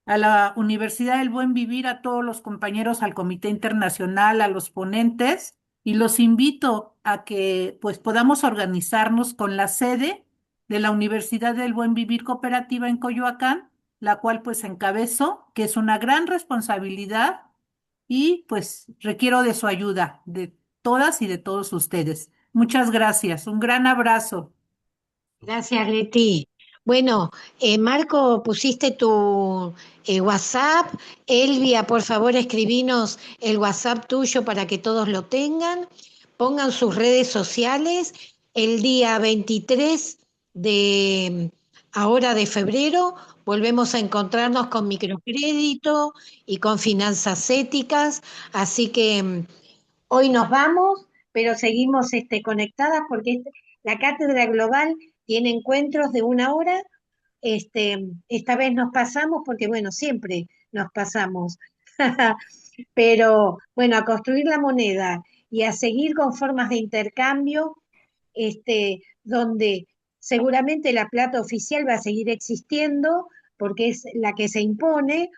la Universidad del Buen Vivir, a todos los compañeros, al Comité Internacional, a los ponentes, y los invito a que podamos organizarnos con la sede de la Universidad del Buen Vivir Cooperativa en Coyoacán, la cual encabezo, que es una gran responsabilidad y requiero de su ayuda, de todas y de todos ustedes. Muchas gracias, un gran abrazo. Gracias, Leti. Bueno, Marco, pusiste tu WhatsApp. Elvia, por favor, escribinos el WhatsApp tuyo para que todos lo tengan. Pongan sus redes sociales. El día 23 de ahora de febrero volvemos a encontrarnos con microcrédito y con finanzas éticas. Así que hoy nos vamos, pero seguimos conectadas porque la Cátedra Global tiene encuentros de 1 hora. Esta vez nos pasamos porque, bueno, siempre nos pasamos. Pero, bueno, a construir la moneda y a seguir con formas de intercambio, donde seguramente la plata oficial va a seguir existiendo porque es la que se impone.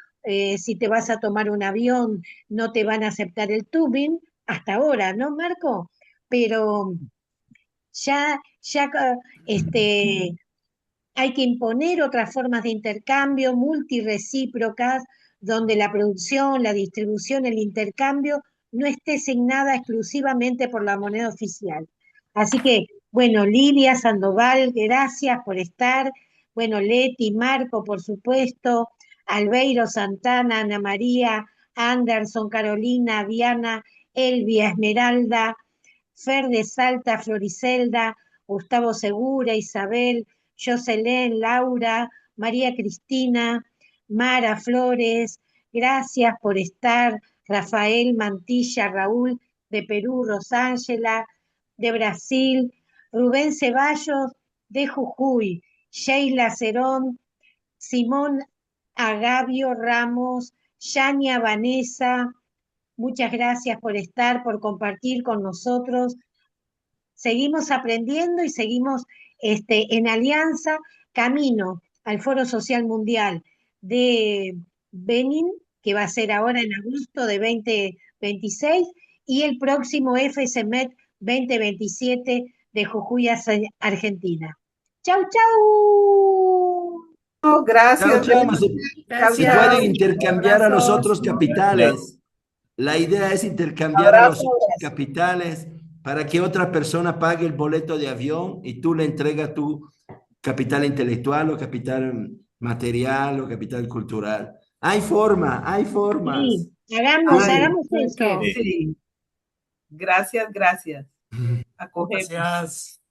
Si te vas a tomar un avión, no te van a aceptar el tubing, hasta ahora, ¿no, Marco? Pero ya, hay que imponer otras formas de intercambio multirecíprocas, donde la producción, la distribución, el intercambio no esté asignada exclusivamente por la moneda oficial. Así que, bueno, Lidia Sandoval, gracias por estar. Bueno, Leti, Marco, por supuesto, Albeiro, Santana, Ana María, Anderson, Carolina, Diana, Elvia, Esmeralda, Fer de Salta, Floricelda, Gustavo Segura, Isabel, Jocelyn, Laura, María Cristina, Mara Flores, gracias por estar, Rafael Mantilla, Raúl de Perú, Rosángela de Brasil, Rubén Ceballos de Jujuy, Sheila Cerón, Simón Agavio Ramos, Yania Vanessa, muchas gracias por estar, por compartir con nosotros. Seguimos aprendiendo y seguimos en alianza, camino al Foro Social Mundial de Benin, que va a ser ahora en agosto de 2026, y el próximo FSMET 2027 de Jujuy, Argentina. ¡Chau, chau! Chao, Gracias, chao. Gracias. Se pueden intercambiar a los otros capitales. La idea es intercambiar a los otros capitales para que otra persona pague el boleto de avión y tú le entregas tu capital intelectual o capital material o capital cultural. Hay formas. Sí, hagamos Que eso. sí. Gracias. Acogemos. Gracias.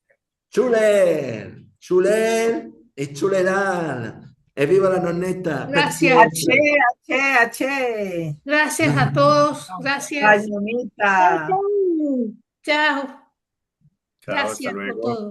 Chuler e Chuleral. E viva la nonnetta. Gracias. Ache. Gracias a todos. Gracias. Ay, mamita. Chau, chau. Chao. Chao, hasta Gracias por luego. todo.